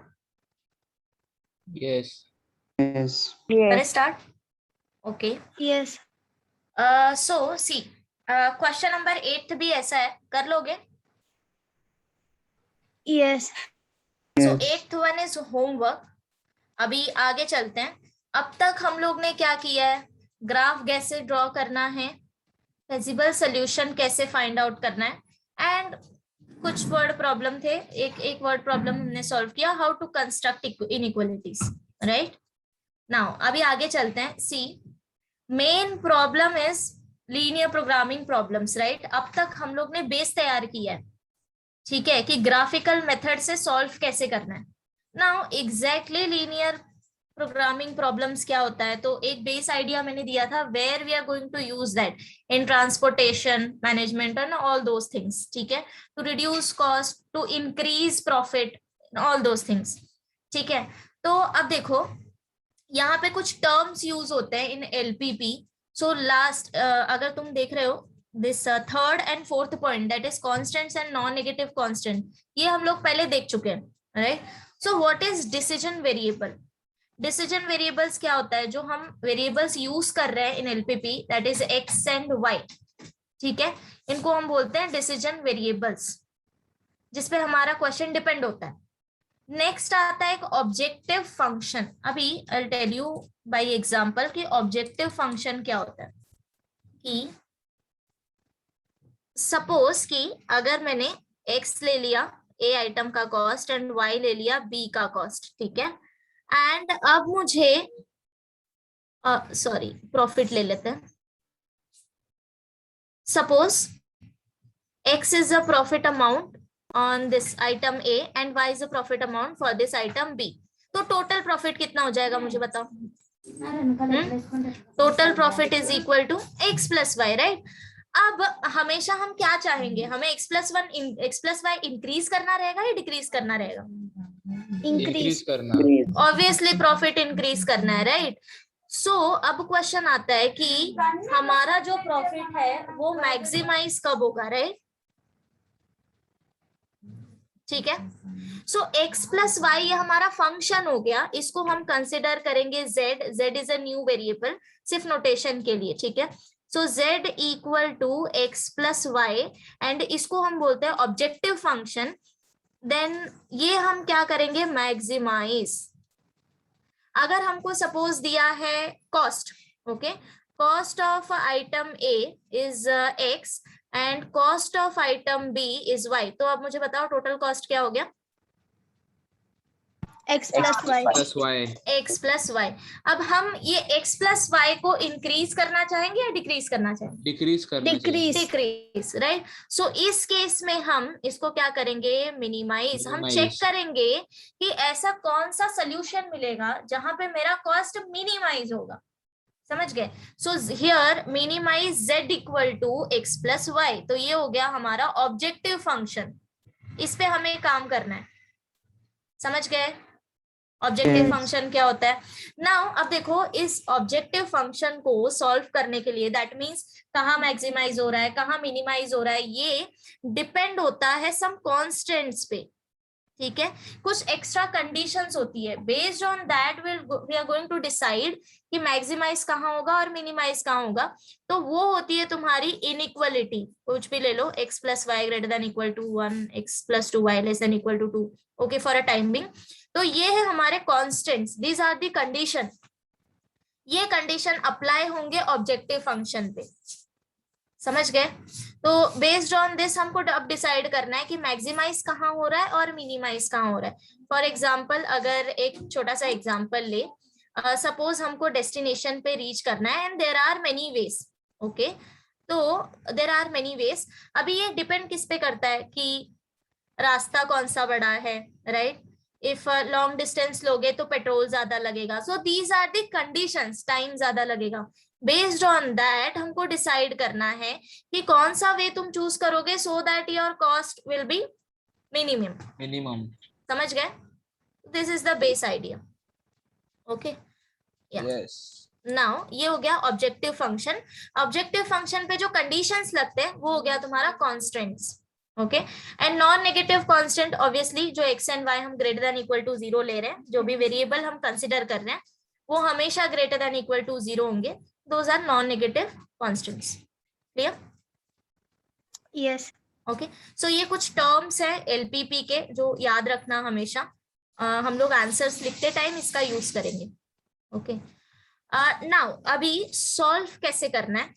Yes. Yes. let Yes. us start. Okay. Yes. So see, question number 8 भी ऐसा है, कर लोगे? Yes. So Yes. 8th one is homework. अभी आगे चलते हैं. अब तक हम लोग ने क्या किया है? ग्राफ कैसे ड्रॉ करना है, फिजिबल सोल्यूशन कैसे फाइंड आउट करना है, एंड कुछ वर्ड प्रॉब्लम थे. एक वर्ड प्रॉब्लम हमने सॉल्व किया, how to construct inequalities, right. Now अभी आगे चलते हैं. See, main problem is linear programming problems, right. अब तक हम लोग ने बेस तैयार किया है, ठीक है, कि ग्राफिकल मेथड से सॉल्व कैसे करना है. Now exactly linear programming problems क्या होता है, तो एक बेस आइडिया मैंने दिया था, where we are going to use that in transportation management and all those things, ठीक है, to reduce cost, to increase profit, all those things, ठीक है. तो अब देखो, यहाँ पे कुछ टर्म्स यूज होते हैं इन एलपीपी. सो लास्ट अगर तुम देख रहे हो, this third and fourth point, that is constants and non negative constant, ये हम लोग पहले देख चुके हैं, right. So what is decision variable? Decision variables क्या होता है, जो हम वेरिएबल्स यूज कर रहे हैं in LPP, that is x and y, ठीक है, इनको हम बोलते हैं डिसीजन वेरिएबल्स, जिसपे हमारा क्वेश्चन डिपेंड होता है. नेक्स्ट आता है एक ऑब्जेक्टिव फंक्शन. अभी I will tell you by example कि ऑब्जेक्टिव फंक्शन क्या होता है. कि सपोज कि अगर मैंने x ले लिया, a आइटम का कॉस्ट, एंड y ले लिया b का कॉस्ट, ठीक है, एंड अब मुझे सॉरी प्रॉफिट ले लेते हैं. Suppose x is a profit amount on this item A and y is a profit amount for this item B. तो टोटल प्रॉफिट कितना हो जाएगा मुझे बताओ. Total profit is equal to x plus y, right. अब हमेशा हम क्या चाहेंगे, हमें x प्लस वाई इंक्रीज करना रहेगा या डिक्रीज करना रहेगा? इंक्रीज करना. ऑब्वियसली प्रॉफिट इंक्रीज करना है, राइट. सो अब क्वेश्चन आता है कि हमारा जो प्रॉफिट है वो मैक्सिमाइज कब होगा, राइट. ठीक है. सो x प्लस वाई ये हमारा फंक्शन हो गया, इसको हम कंसिडर करेंगे z is a new variable, सिर्फ नोटेशन के लिए, ठीक है. So z equal to x plus y, and इसको हम बोलते हैं ऑब्जेक्टिव फंक्शन. देन ये हम क्या करेंगे, मैक्सिमाइज. अगर हमको सपोज दिया है cost, okay, cost of item A is x and cost of item B is y, तो अब मुझे बताओ टोटल कॉस्ट क्या हो गया? X plus Y. Plus y. x plus y. अब हम ये x प्लस वाई को इंक्रीज करना चाहेंगे या डिक्रीज करना चाहेंगे? डिक्रीज करना चाहिए. Decrease. Decrease, right. सो इस केस में हम इसको क्या करेंगे, मिनिमाइज. हम चेक Minimize. करेंगे कि ऐसा कौन सा सोल्यूशन मिलेगा जहां पे मेरा कॉस्ट मिनिमाइज होगा, समझ गए. So here minimise z equal to x plus y, तो ये हो गया हमारा ऑब्जेक्टिव फंक्शन. इस पे हमें काम करना है, समझ गए ऑब्जेक्टिव Yes. फंक्शन क्या होता है. नाउ अब देखो, इस ऑब्जेक्टिव फंक्शन को सॉल्व करने के लिए, दैट मींस कहाँ मैक्सिमाइज हो रहा है, कहाँ मिनिमाइज हो रहा है, ये डिपेंड होता है सम कॉन्स्टेंट्स पे, ठीक है. कुछ एक्स्ट्रा कंडीशंस होती है, based on that we are going to decide कि मैक्सिमाइज कहाँ होगा और मिनिमाइज कहाँ होगा. तो वो होती है तुम्हारी इनइक्वालिटी, कुछ भी ले लो, x plus y greater than equal to 1, x plus 2y less than equal to 2, okay, for a time being. तो ये है हमारे constants, these are the condition. ये कंडीशन अप्लाई होंगे ऑब्जेक्टिव फंक्शन पे, समझ गए. तो बेस्ड ऑन दिस हमको अब डिसाइड करना है कि मैक्सिमाइज कहाँ हो रहा है और मिनिमाइज कहाँ हो रहा है. फॉर एग्जाम्पल, अगर एक छोटा सा एग्जाम्पल ले, सपोज हमको डेस्टिनेशन पे रीच करना है and there are many ways, okay. तो देयर आर मेनी वेज. अभी ये डिपेंड किस पे करता है कि रास्ता कौन सा बड़ा है, राइट. इफ लॉन्ग डिस्टेंस लोगे तो पेट्रोल ज्यादा लगेगा. So these are the conditions, time ज्यादा लगेगा. बेस्ड ऑन दैट हमको डिसाइड करना है कि कौन सा वे तुम चूज करोगे so that your cost will be minimum. समझ गए. This is the base idea, okay. Yes. Now ये हो गया ऑब्जेक्टिव फंक्शन. ऑब्जेक्टिव फंक्शन पे जो कंडीशंस लगते हैं वो हो गया तुम्हारा constants, okay. And non negative constant obviously जो x एंड y हम ग्रेटर देन इक्वल टू 0 ले रहे हैं, जो भी वेरिएबल हम कंसिडर कर रहे हैं वो हमेशा ग्रेटर देन इक्वल टू 0 होंगे, those are non negative constants. Clear? Yes. Okay, so ये कुछ टर्म्स है एलपीपी के जो याद रखना हमेशा, हम लोग आंसर्स लिखते टाइम इसका यूज करेंगे। ओके, नाउ अभी सॉल्व कैसे करना है?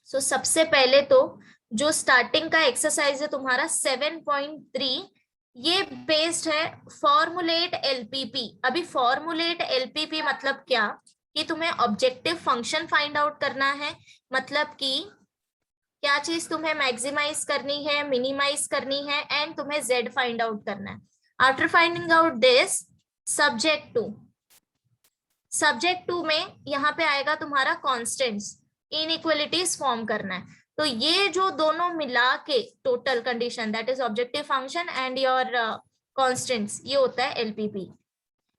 सो सबसे पहले तो जो स्टार्टिंग का एक्सरसाइज है तुम्हारा 7.3, ये बेस्ड है फॉर्मुलेट एलपीपी। अभी फॉर्मुलेट एलपीपी मतलब क्या कि तुम्हें ऑब्जेक्टिव फंक्शन फाइंड आउट करना है, मतलब कि क्या चीज तुम्हें मैक्सिमाइज करनी है, मिनिमाइज करनी है, एंड तुम्हें z फाइंड आउट करना है। After finding out this, subject to में यहाँ पे आएगा तुम्हारा कॉन्स्टेंट्स, इनइक्वलिटीज फॉर्म करना है। तो ये जो दोनों मिला के total condition, that is objective function and your constants, ये होता है एलपीपी।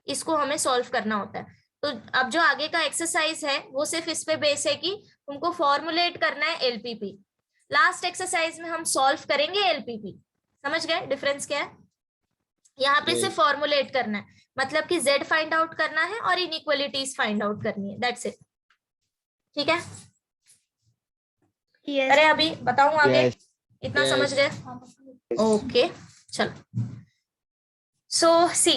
इसको हमें सॉल्व करना होता है। तो अब जो आगे का एक्सरसाइज है वो सिर्फ इस पे बेस है कि तुमको फॉर्मुलेट करना है एलपीपी। लास्ट एक्सरसाइज में हम सॉल्व करेंगे एलपीपी। समझ गए डिफरेंस क्या है? यहाँ पे सिर्फ फॉर्मुलेट करना है, मतलब कि z फाइंड आउट करना है और इनइक्वलिटीज फाइंड आउट करनी है, दैट्स इट। ठीक है? यस। अरे अभी बताऊं आगे? Yes. इतना Yes. समझ गए? ओके, चलो। सो सी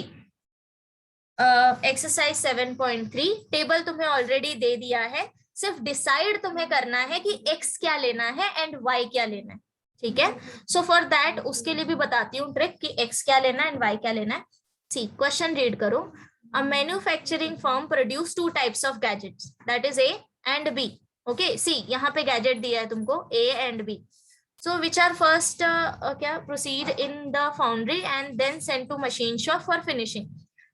एक्सरसाइज 7.3 टेबल तुम्हें ऑलरेडी दे दिया है, सिर्फ डिसाइड तुम्हें करना है कि x क्या लेना है एंड y क्या लेना है। ठीक है? सो फॉर दैट उसके लिए भी बताती हूँ ट्रिक कि x क्या लेना है एंड y क्या लेना है। सी क्वेश्चन रीड करो। A manufacturing firm produce 2 types of gadgets, that is A and B। Okay, see यहाँ पे गैजेट दिया है तुमको A and B। So which are first proceed in the foundry and then sent to machine shop for finishing.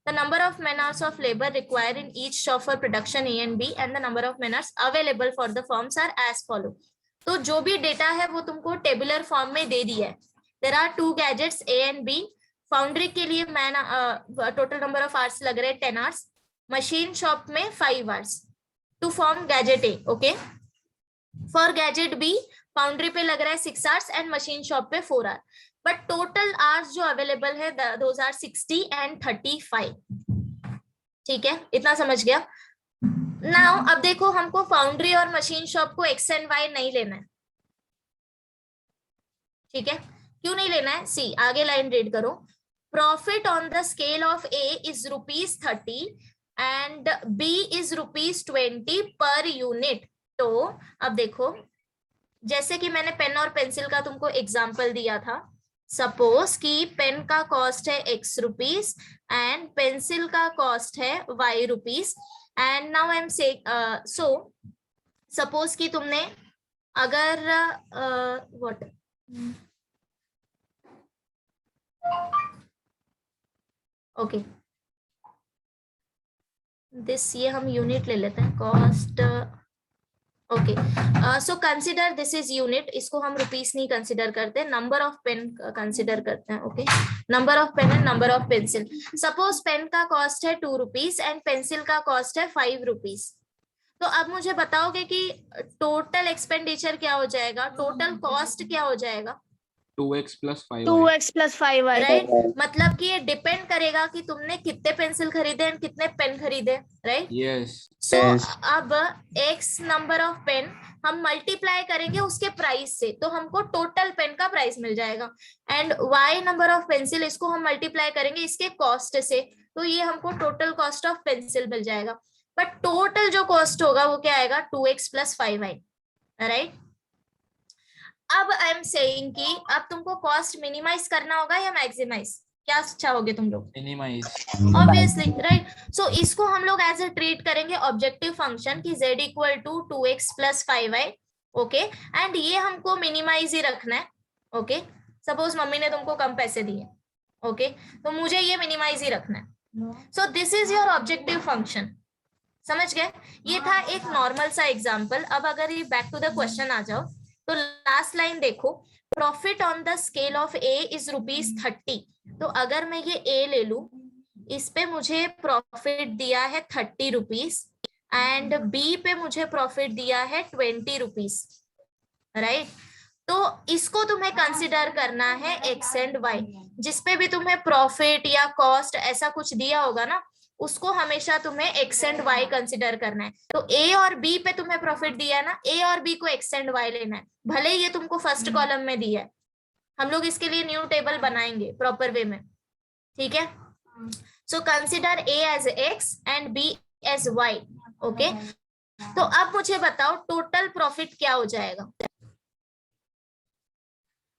The number of man hours of labor required in each shop for production A and B and the number of man hours available for the firms are as follow. तो जो भी data है वो तुमको tabular form में दे दिया है। There are 2 gadgets A and B. Foundry के लिए टोटल नंबर ऑफ आवर्स लग रहे हैं 10 hours, मशीन शॉप में 5 hours to form gadget A. Okay. For gadget B foundry पे लग रहा है 6 hours एंड मशीन शॉप पे 4 hours, बट टोटल आवर्स जो अवेलेबल है दोज आर 60 एंड 35। ठीक है, इतना समझ गया? नाउ अब देखो, हमको फाउंड्री और मशीन शॉप को x एंड y नहीं लेना है। ठीक है, क्यों नहीं लेना है? सी आगे लाइन रीड करो। Profit on the scale of A is ₹30 and B is ₹20 per unit. तो अब देखो, जैसे कि मैंने पेन और पेंसिल का तुमको एग्जांपल दिया था, सपोज कि पेन का कॉस्ट है x रुपीस एंड पेंसिल का कॉस्ट है y rupees, and now I am से सो सपोज कि तुमने अगर व्हाट ओके दिस, ये हम यूनिट ले लेते हैं, cost. Okay, so consider this is unit, इसको हम रुपीस नहीं कंसिडर करते, नंबर ऑफ पेन कंसिडर करते हैं। Okay, number of pen and number of pencil. Suppose pen का कॉस्ट है 2 रुपीस एंड पेंसिल का कॉस्ट है 5 रुपीस। तो अब मुझे बताओगे कि टोटल एक्सपेंडिचर क्या हो जाएगा, टोटल कॉस्ट क्या हो जाएगा? 2x plus 5y. 2x plus 5y। Right, मतलब कि ये डिपेंड करेगा कि तुमने कितने पेंसिल खरीदे एंड कितने पेन खरीदे, राइट? Yes. सो अब x नंबर ऑफ पेन हम मल्टीप्लाई करेंगे उसके प्राइस से, तो हमको टोटल पेन का प्राइस मिल जाएगा, and y number of pencil, इसको हम मल्टीप्लाई करेंगे इसके कॉस्ट से, तो ये हमको टोटल कॉस्ट ऑफ पेंसिल मिल जाएगा। बट टोटल जो कॉस्ट होगा वो क्या आएगा? 2x plus 5y, right? अब आई एम सेइंग कि अब तुमको कॉस्ट मिनिमाइज करना होगा या मैक्सिमाइज, क्या चाहोगे तुम लोग? Minimize. Obviously, right? सो इसको हम लोग एज ए ट्रीट करेंगे ऑब्जेक्टिव फंक्शन की z equal to 2x plus 5y। Okay, and ये हमको मिनिमाइज ही रखना है। ओके, सपोज मम्मी ने तुमको कम पैसे दिए, ओके, तो मुझे ये मिनिमाइज ही रखना है। So this is your objective function. समझ गए? ये था एक नॉर्मल सा एग्जाम्पल। अब अगर ये बैक टू द क्वेश्चन आ जाओ, तो लास्ट लाइन देखो, profit on the scale of A is ₹30। तो अगर मैं ये A ले लू, इस पे मुझे प्रॉफिट दिया है 30 रुपीस एंड B पे मुझे प्रॉफिट दिया है 20 रुपीस, राइट? तो इसको तुम्हें कंसिडर करना है एक्स एंड वाई। जिसपे भी तुम्हें प्रॉफिट या कॉस्ट ऐसा कुछ दिया होगा ना, उसको हमेशा तुम्हें एक्स एंड वाई कंसिडर करना है। तो ए और बी पे तुम्हें प्रॉफिट दिया है ना, ए और बी को एक्स एंड वाई लेना है, भले ये तुमको फर्स्ट कॉलम में दिया है। हम लोग इसके लिए न्यू टेबल बनाएंगे प्रॉपर वे में, ठीक है। So consider A as x and B as y, okay. तो अब मुझे बताओ टोटल प्रॉफिट क्या हो जाएगा।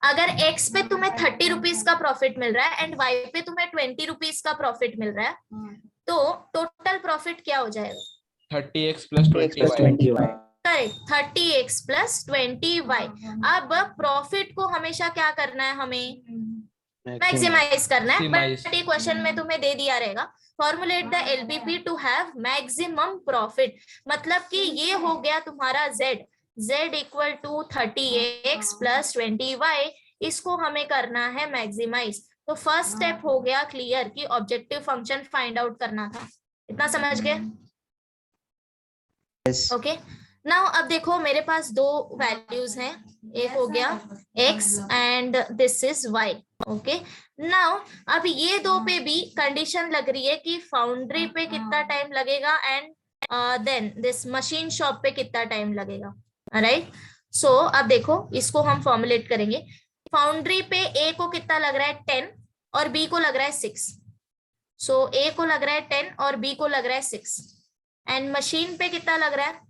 अगर एक्स पे तुम्हें 30 रुपीज का प्रॉफिट मिल रहा है एंड वाई पे तुम्हें 20 रुपीज का प्रॉफिट मिल रहा है, तो टोटल प्रॉफिट क्या हो जाएगा? 30x plus 20y। Correct, 30x plus 20y। अब प्रॉफिट को हमेशा क्या करना है, हमें मैक्सिमाइज करना है। बट ये क्वेश्चन में तुम्हें दे दिया रहेगा formulate the LPP to have maximum profit, मतलब कि ये हो गया तुम्हारा z equal to 30x plus 20y। इसको हमें करना है मैक्सिमाइज। तो फर्स्ट स्टेप हो गया क्लियर कि ऑब्जेक्टिव फंक्शन फाइंड आउट करना था। इतना समझ गए? ओके। नाउ अब देखो मेरे पास दो वैल्यूज हैं, एक हो गया x and this is y, okay. Now अब ये दो पे भी कंडीशन लग रही है कि फाउंड्री पे कितना टाइम लगेगा and then this machine shop पे कितना टाइम लगेगा, राइट। सो अब देखो इसको हम फॉर्मुलेट करेंगे। फाउंड्री पे a को कितना लग रहा है 10 और b को लग रहा है 6। सो a को लग रहा है 10 और b को लग रहा है 6 एंड मशीन पे कितना लग रहा है,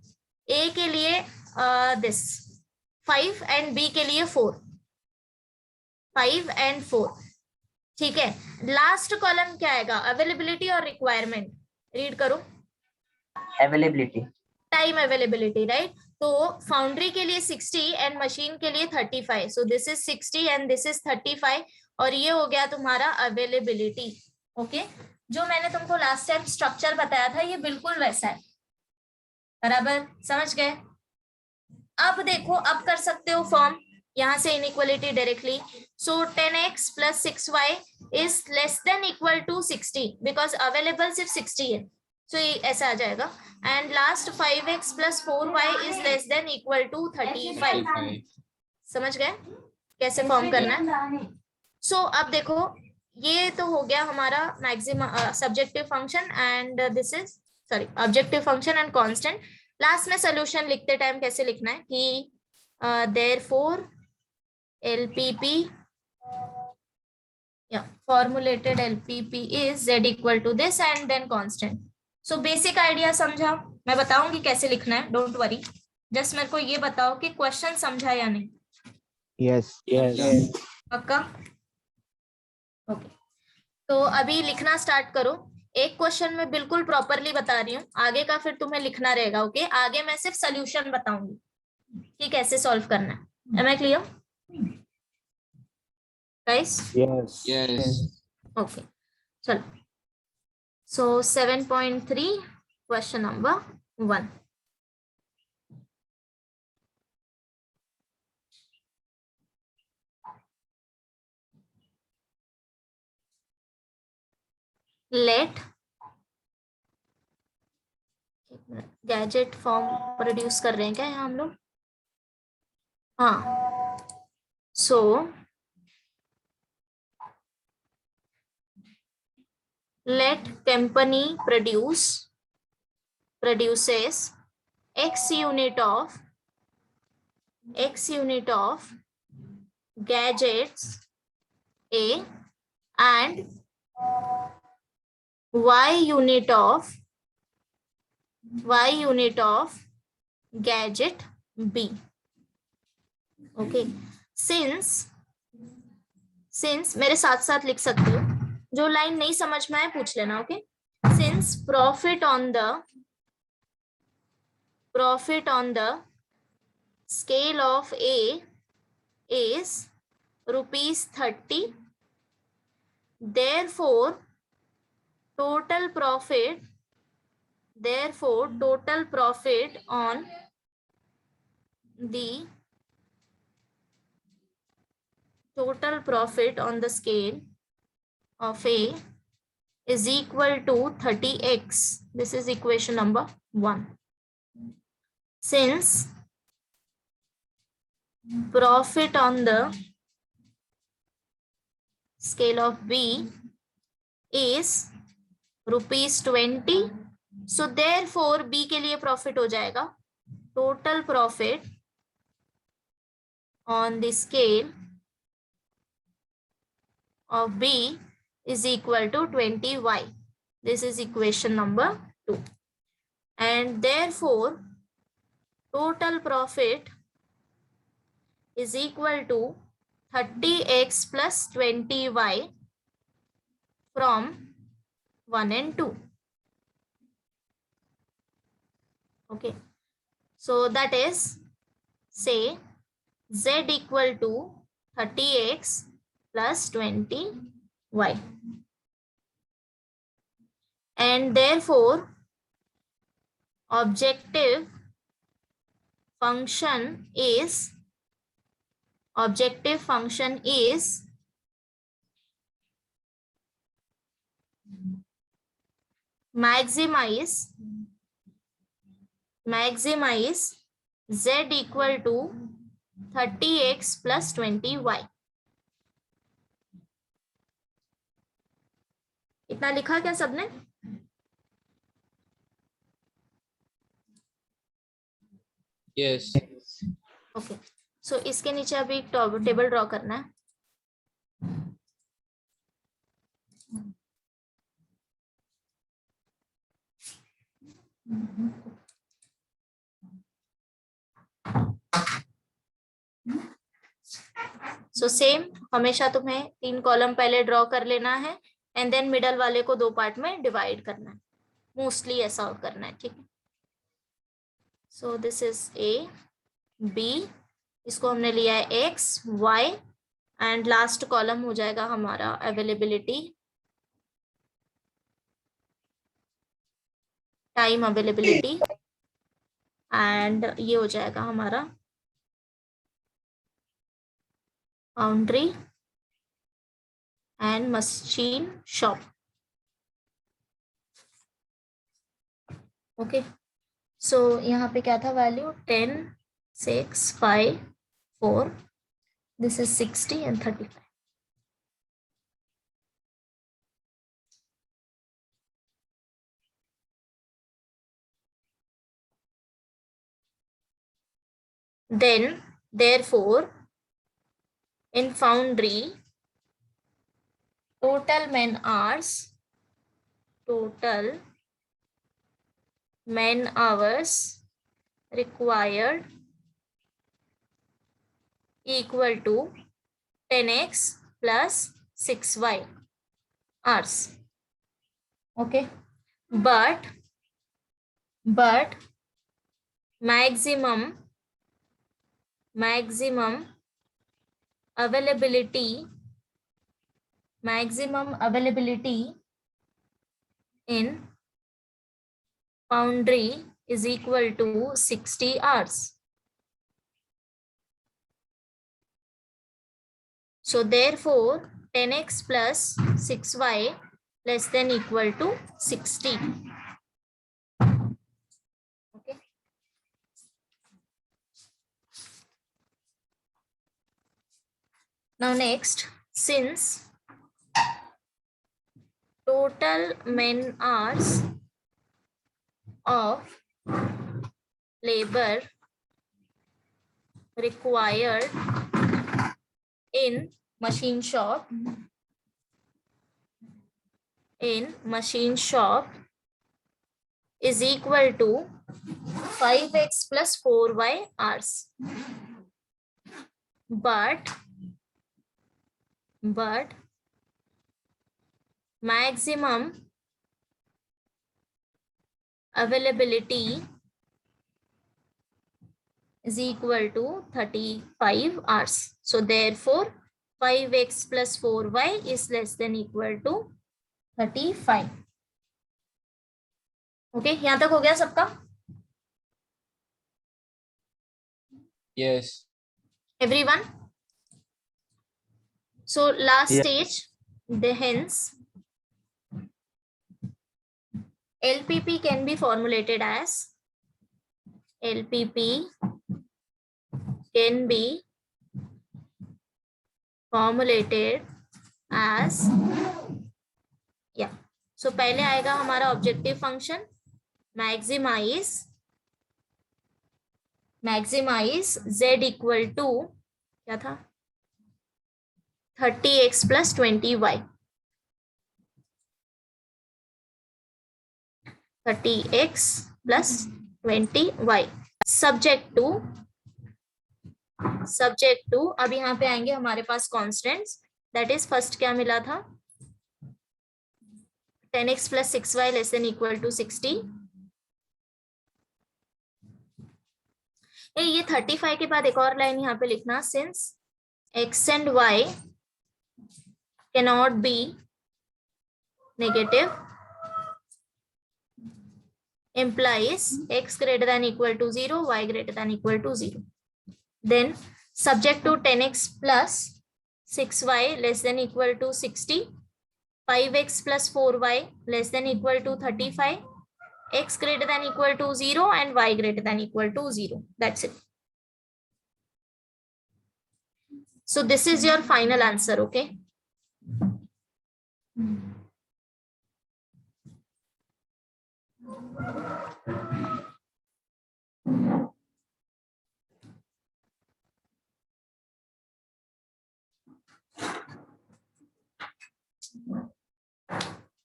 a के लिए दिस 5 एंड b के लिए 4, 5 एंड 4, ठीक है। लास्ट कॉलम क्या आएगा, अवेलेबिलिटी और रिक्वायरमेंट। रीड करो। Availability, time availability, right. तो फाउंड्री के लिए 60 एंड मशीन के लिए 35। सो this is 60 and this is 35 और ये हो गया तुम्हारा अवेलेबिलिटी, ओके। जो मैंने तुमको लास्ट टाइम स्ट्रक्चर बताया था ये बिल्कुल वैसा है, बराबर समझ गए। अब देखो अब कर सकते हो फॉर्म यहाँ से inequality directly. So 10x plus 6y is less than equal to 60 because available सिर्फ 60 है। सो ये ऐसा आ जाएगा and last 5x plus 4y is less than equal to 35। समझ गए कैसे फॉर्म करना है? सो अब देखो ये तो हो गया हमारा maximum subjective function and this is sorry objective function and constant. Last में सोल्यूशन लिखते टाइम कैसे लिखना है कि therefore LPP formulated LPP is z equal to this and then constant। So basic idea समझा, मैं बताऊंगी कैसे लिखना है, डोंट वरी। जस्ट मेरे को ये बताओ कि क्वेश्चन समझा या नहीं। यस यस पक्का? ओके। तो अभी लिखना स्टार्ट करो। एक क्वेश्चन में बिल्कुल प्रॉपरली बता रही हूँ, आगे का फिर तुम्हें लिखना रहेगा, ओके। आगे मैं सिर्फ सोल्यूशन बताऊंगी कि कैसे सॉल्व करना है। Am I clear guys? Yes Yes. Okay चलो। So 7.3 question number 1। Let gadget form produce कर रहे हैं क्या यहाँ हम लोग? हाँ। सो let company produces x unit of gadgets A and y unit of gadget B, okay। since मेरे साथ साथ लिख सकते हो, जो लाइन नहीं समझ में आए पूछ लेना, okay. Since profit on the scale of A is ₹30, therefore total profit on the scale of A is equal to 30x. This is equation number 1. Since profit on the scale of B is ₹20. So therefore B के लिए profit हो जाएगा total profit on the scale of B is equal to 20y. This is equation number 2. And therefore total profit is equal to 30x plus 20y from 1 and 2. Okay. So that is, say z equal to 30x plus 20y. And therefore objective function is maximize z equal to 30x plus 20y. इतना लिखा क्या सबने? Yes. Okay. सो इसके नीचे अभी एक table draw करना है. सो सेम हमेशा तुम्हें 3 कॉलम पहले ड्रॉ कर लेना है एंड देन मिडल वाले को 2 पार्ट में डिवाइड करना है. मोस्टली ऐसा करना है. ठीक है. So this is A B, इसको हमने लिया है x y and last column हो जाएगा हमारा अवेलेबिलिटी, टाइम अवेलेबिलिटी, एंड ये हो जाएगा हमारा foundry and machine shop. Okay. So यहाँ पे क्या था value? 10, 6, 5, 4. This is 60 and 35. Then therefore in foundry total man hours required equal to 10x plus 6y hours. Okay. But maximum availability in foundry is equal to 60 hours. So therefore 10x plus 6y less than equal to 60. Okay. Now next, since total man hours of labor required in machine shop is equal to 5x plus 4y hours. But maximum availability is equal to 35 hours. So therefore 5x plus 4y is less than equal to 35. Okay, यहाँ तक हो गया सबका? Yes. Everyone? So last stage, hence LPP can be formulated as LPP can be formulated as, yeah, so पहले आएगा हमारा objective function maximise z equal to क्या था 30x plus 20y, 30x plus 20y subject to अब यहाँ पे आएंगे हमारे पास कॉन्स्टेंट्स, दैट इज फर्स्ट क्या मिला था 10x plus 6y less than equal to 60। ये 35 के बाद एक और लाइन यहाँ पे लिखना, since x and y cannot be negative implies x greater than equal to 0, y greater than equal to 0. Then subject to 10x plus 6y less than equal to 60, 5x plus 4y less than equal to 35, x greater than equal to 0 and y greater than equal to 0. That's it. So this is your final answer, okay?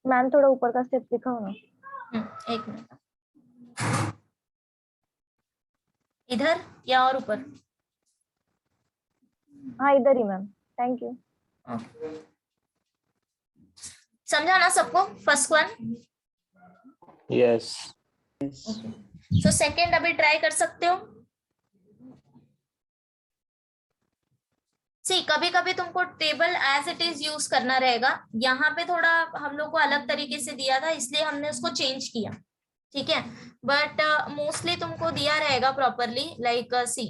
Ma'am थोड़ा ऊपर का step दिखाओ ना। एक minute, इधर या और ऊपर? हाँ इधर ही मैम, थैंक यू। समझा ना सबको first one? Yes. So second अभी ट्राई कर सकते हो। सी कभी कभी तुमको table as it is use करना रहेगा, यहाँ पे थोड़ा हम लोग को अलग तरीके से दिया था इसलिए हमने उसको चेंज किया, ठीक है, बट मोस्टली तुमको दिया रहेगा प्रॉपरली, लाइक सी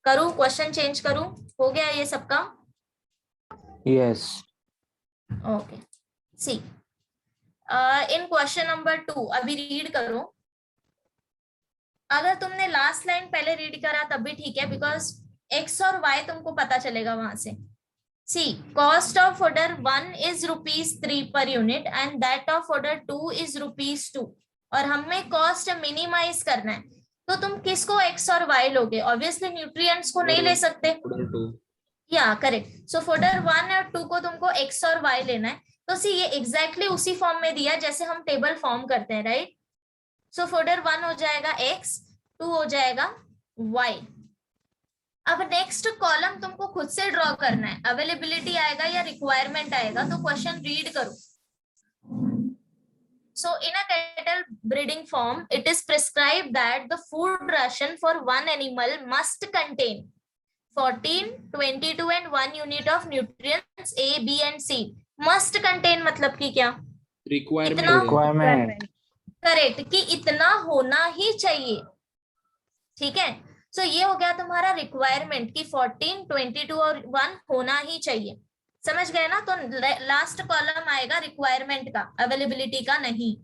करूं क्वेश्चन चेंज करूं, हो गया ये सबका? Yes. ओके सी इन क्वेश्चन नंबर 2 अभी रीड करो। अगर तुमने लास्ट लाइन पहले रीड करा तब भी ठीक है, बिकॉज x और y तुमको पता चलेगा वहां से। See cost of order 1 is ₹3 per unit and that of order 2 is ₹2, और हमें कॉस्ट मिनिमाइज करना है, तो तुम किसको x और y लोगे? ऑब्वियसली न्यूट्रिएंट्स को नहीं ले सकते, या करेक्ट। सो फोल्डर 1 और 2 को तुमको x और y लेना है, तो सी ये एग्जैक्टली उसी फॉर्म में दिया जैसे हम टेबल फॉर्म करते हैं, राइट? सो फोल्डर 1 हो जाएगा x, 2 हो जाएगा y। अब नेक्स्ट कॉलम तुमको खुद से ड्रॉ करना है, अवेलेबिलिटी आएगा या रिक्वायरमेंट आएगा, तो क्वेश्चन रीड करो। So in a cattle breeding farm, it is prescribed that the food ration for one animal must contain 14, 22 and 1 unit of nutrients A, B and C. Must contain मतलब कि क्या? Requirement. Correct, कि इतना होना ही चाहिए, ठीक है। सो ये हो गया तुम्हारा रिक्वायरमेंट कि 14, 22 और 1 होना ही चाहिए, समझ गए ना? तो लास्ट कॉलम आएगा रिक्वायरमेंट का, अवेलेबिलिटी का नहीं।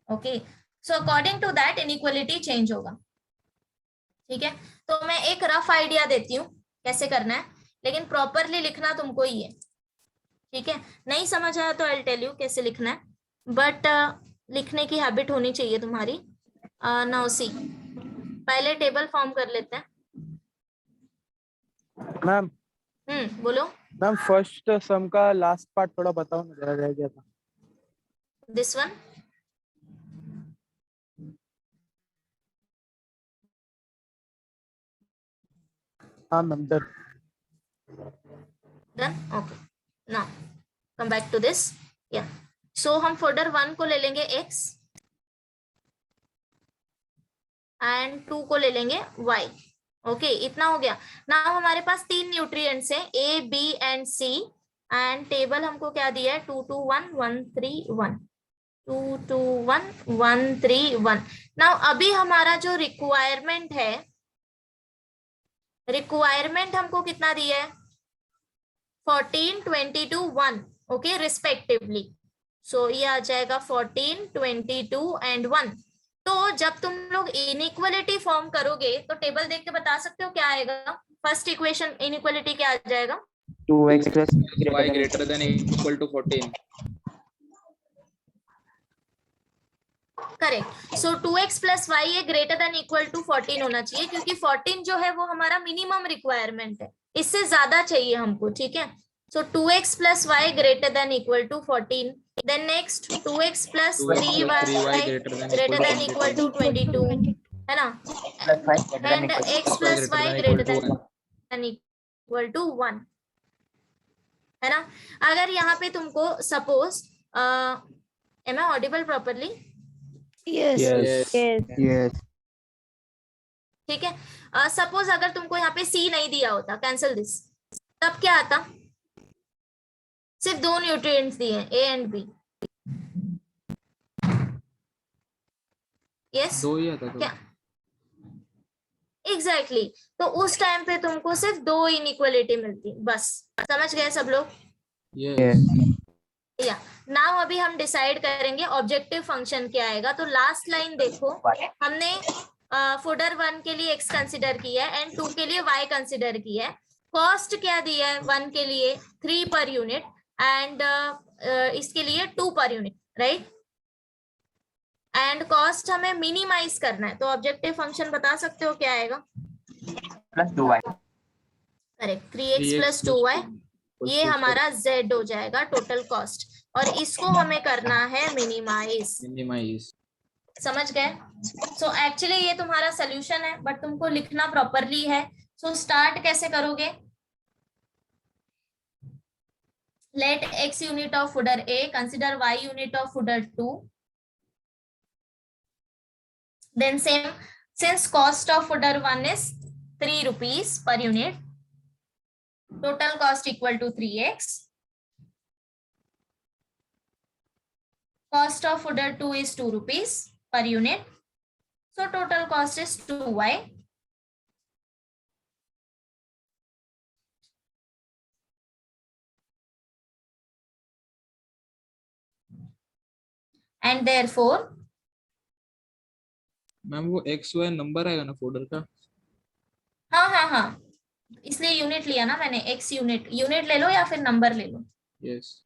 Okay, so according to that inequality change होगा, ठीक है। तो मैं एक रफ आइडिया देती हूँ कैसे करना है, लेकिन प्रॉपरली लिखना तुमको ही है, ठीक है। नहीं समझ आया तो आई विल टेल यू कैसे लिखना है, बट लिखने की हैबिट होनी चाहिए तुम्हारी। नाउ सी पहले टेबल फॉर्म कर लेते हैं। मैम बोलो। मैम फर्स्ट सम का लास्ट पार्ट थोड़ा बताओ ना, जरा रह गया था। दिस वन हाँ ma'am done. Okay, now come back to this. या सो हम फोल्डर 1 को ले लेंगे x एंड 2 को ले लेंगे y। ओके, इतना हो गया। नाउ हमारे पास 3 न्यूट्रिएंट्स हैं A, B and C, and table हमको क्या दिया है 2 2 1 1 3 1 2 2 1 1 3 1। नाउ अभी हमारा जो रिक्वायरमेंट है, रिक्वायरमेंट हमको कितना दिया है 14, 22, 1, ओके रिस्पेक्टिवली। सो ये आ जाएगा 14, 22 एंड 1। तो जब तुम लोग इनइक्वालिटी फॉर्म करोगे तो टेबल देख के बता सकते हो क्या आएगा? फर्स्ट इक्वेशन इनइक्वालिटी क्या आ जाएगा? 2x plus y greater than equal to 14. Correct. So 2x plus y a greater than equal to 14 होना चाहिए, क्योंकि 14 जो है वो हमारा मिनिमम रिक्वायरमेंट है, इससे ज्यादा चाहिए हमको. ठीक है. So 2x plus y greater than equal to 14. Then next 2x plus 3y greater than equal to 22, है ना? plus 5 greater than and equal to x plus y greater than equal to 1, है ना? अगर यहाँ पे तुमको suppose am I audible properly? Yes. Yes. yes ठीक है. सपोज अगर तुमको यहाँ पे सी नहीं दिया होता, कैंसल दिस, तब क्या आता? सिर्फ दो न्यूट्रिएंट्स दिए हैं, ए एंड बी. यस, दो ही आता क्या? था. एग्जैक्टली. तो उस टाइम पे तुमको सिर्फ दो इनइक्वालिटी मिलती, बस. समझ गए सब लोग? Yes. या नाउ अभी हम डिसाइड करेंगे ऑब्जेक्टिव फंक्शन क्या आएगा. तो लास्ट लाइन देखो, हमने फुडर 1 के लिए x कंसिडर किया है एंड 2 के लिए y कंसिडर किया है. कॉस्ट क्या दिया है? 1 के लिए 3 पर यूनिट एंड इसके लिए 2 per unit, right? And cost हमें मिनिमाइज करना है, तो ऑब्जेक्टिव फंक्शन बता सकते हो क्या आएगा? plus 2y. Correct. 3x plus 2y, ये हमारा z हो जाएगा टोटल कॉस्ट, और इसको हमें करना है मिनिमाइज. Minimize. समझ गए? सो एक्चुअली ये तुम्हारा सोल्यूशन है, बट तुमको लिखना प्रॉपरली है. सो स्टार्ट कैसे करोगे? Let x unit of fodder a consider y unit of fodder 2. Then same, since cost of fodder 1 is 3 rupees per unit, total cost equal to 3x. Cost of fooder 2 is 2 rupees per unit, so total cost is 2y. And therefore, ma'am वो XY number आएगा ना folder का? हाँ, इसलिए unit लिया ना मैंने. x unit ले लो या फिर नंबर ले लो. Yes.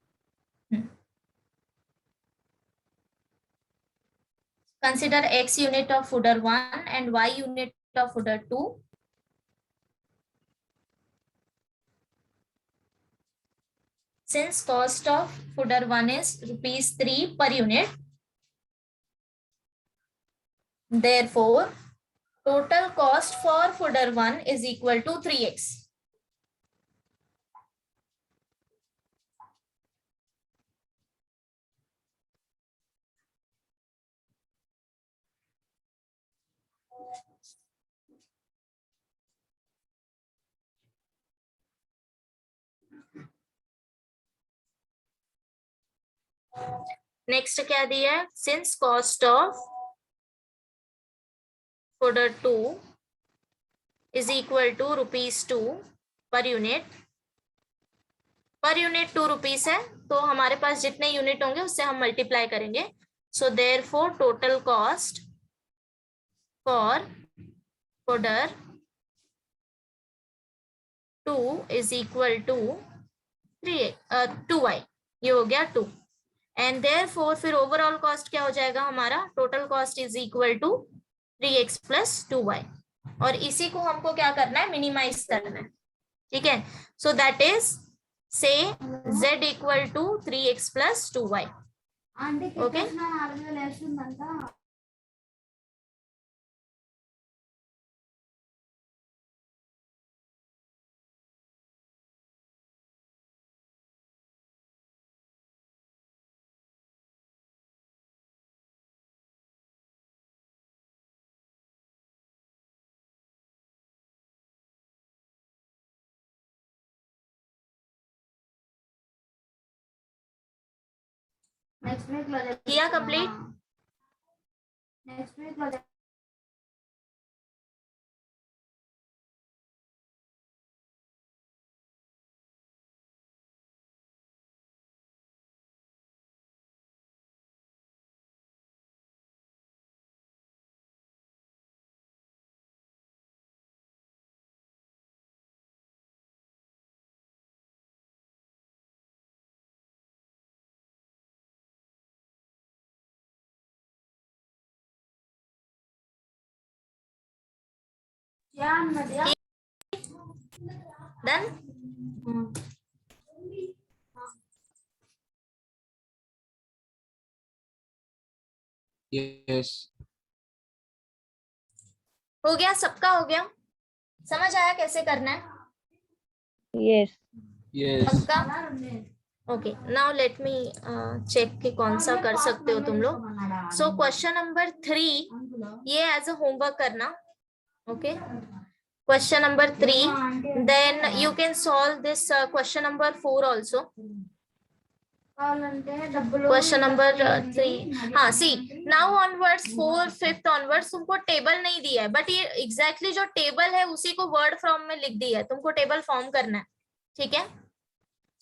Consider x unit of fooder 1 and y unit of fooder 2. Since cost of fooder 1 is rupees 3 per unit, therefore total cost for fooder 1 is equal to 3x. Next क्या दिया है? Since cost of fodder 2 is equal to ₹2 per unit. 2 rupees है, तो हमारे पास जितने unit होंगे उससे हम मल्टीप्लाई करेंगे. So therefore total cost for fodder 2 is equal to 2y. ये हो गया 2. एंड देयरफॉर फिर ओवरऑल कॉस्ट क्या हो जाएगा हमारा? Total cost is equal to 3x plus 2y, और इसी को हमको क्या करना है? मिनिमाइज करना है. ठीक है. So that is say z equal to 3x plus 2y. Okay. किया कंप्लीट? डन। यस हो गया, सबका हो गया, समझ आया कैसे करना है यस यस सबका? Okay, now let me check कि कौन सा कर सकते हो तुम लोग। सो क्वेश्चन नंबर 3 ये एज अ होमवर्क करना। Okay, question number 3, then you can solve this question number 4 also. Question number 3, हाँ see now onwards 4 5th onwards तुमको टेबल नहीं दिया है, बट ये एग्जैक्टली जो टेबल है उसी को वर्ड फॉर्म में लिख दिया है, तुमको टेबल फॉर्म करना है, ठीक है?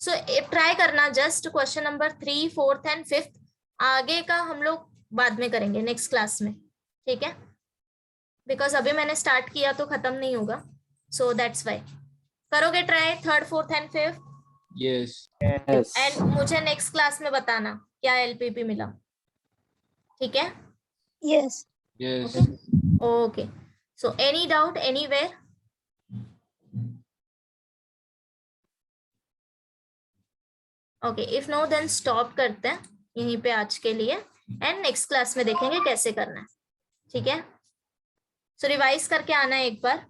सो ट्राई करना just question number 3 4th and 5th, आगे का हम लोग बाद में करेंगे नेक्स्ट क्लास में, ठीक है? बिकॉज अभी मैंने स्टार्ट किया तो खत्म नहीं होगा, सो दैट्स वाई। करोगे try 3rd 4th and 5th? Yes Yes. And मुझे नेक्स्ट क्लास में बताना क्या एलपीपी मिला, ठीक है? Yes yes okay, so any doubt anywhere? Okay, if no then stop करते हैं यहीं पे आज के लिए, एंड नेक्स्ट क्लास में देखेंगे कैसे करना है, ठीक है? सो रिवाइज करके आना है एक बार।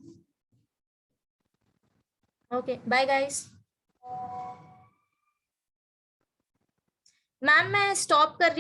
Okay, bye guys. मैम मैं स्टॉप कर रही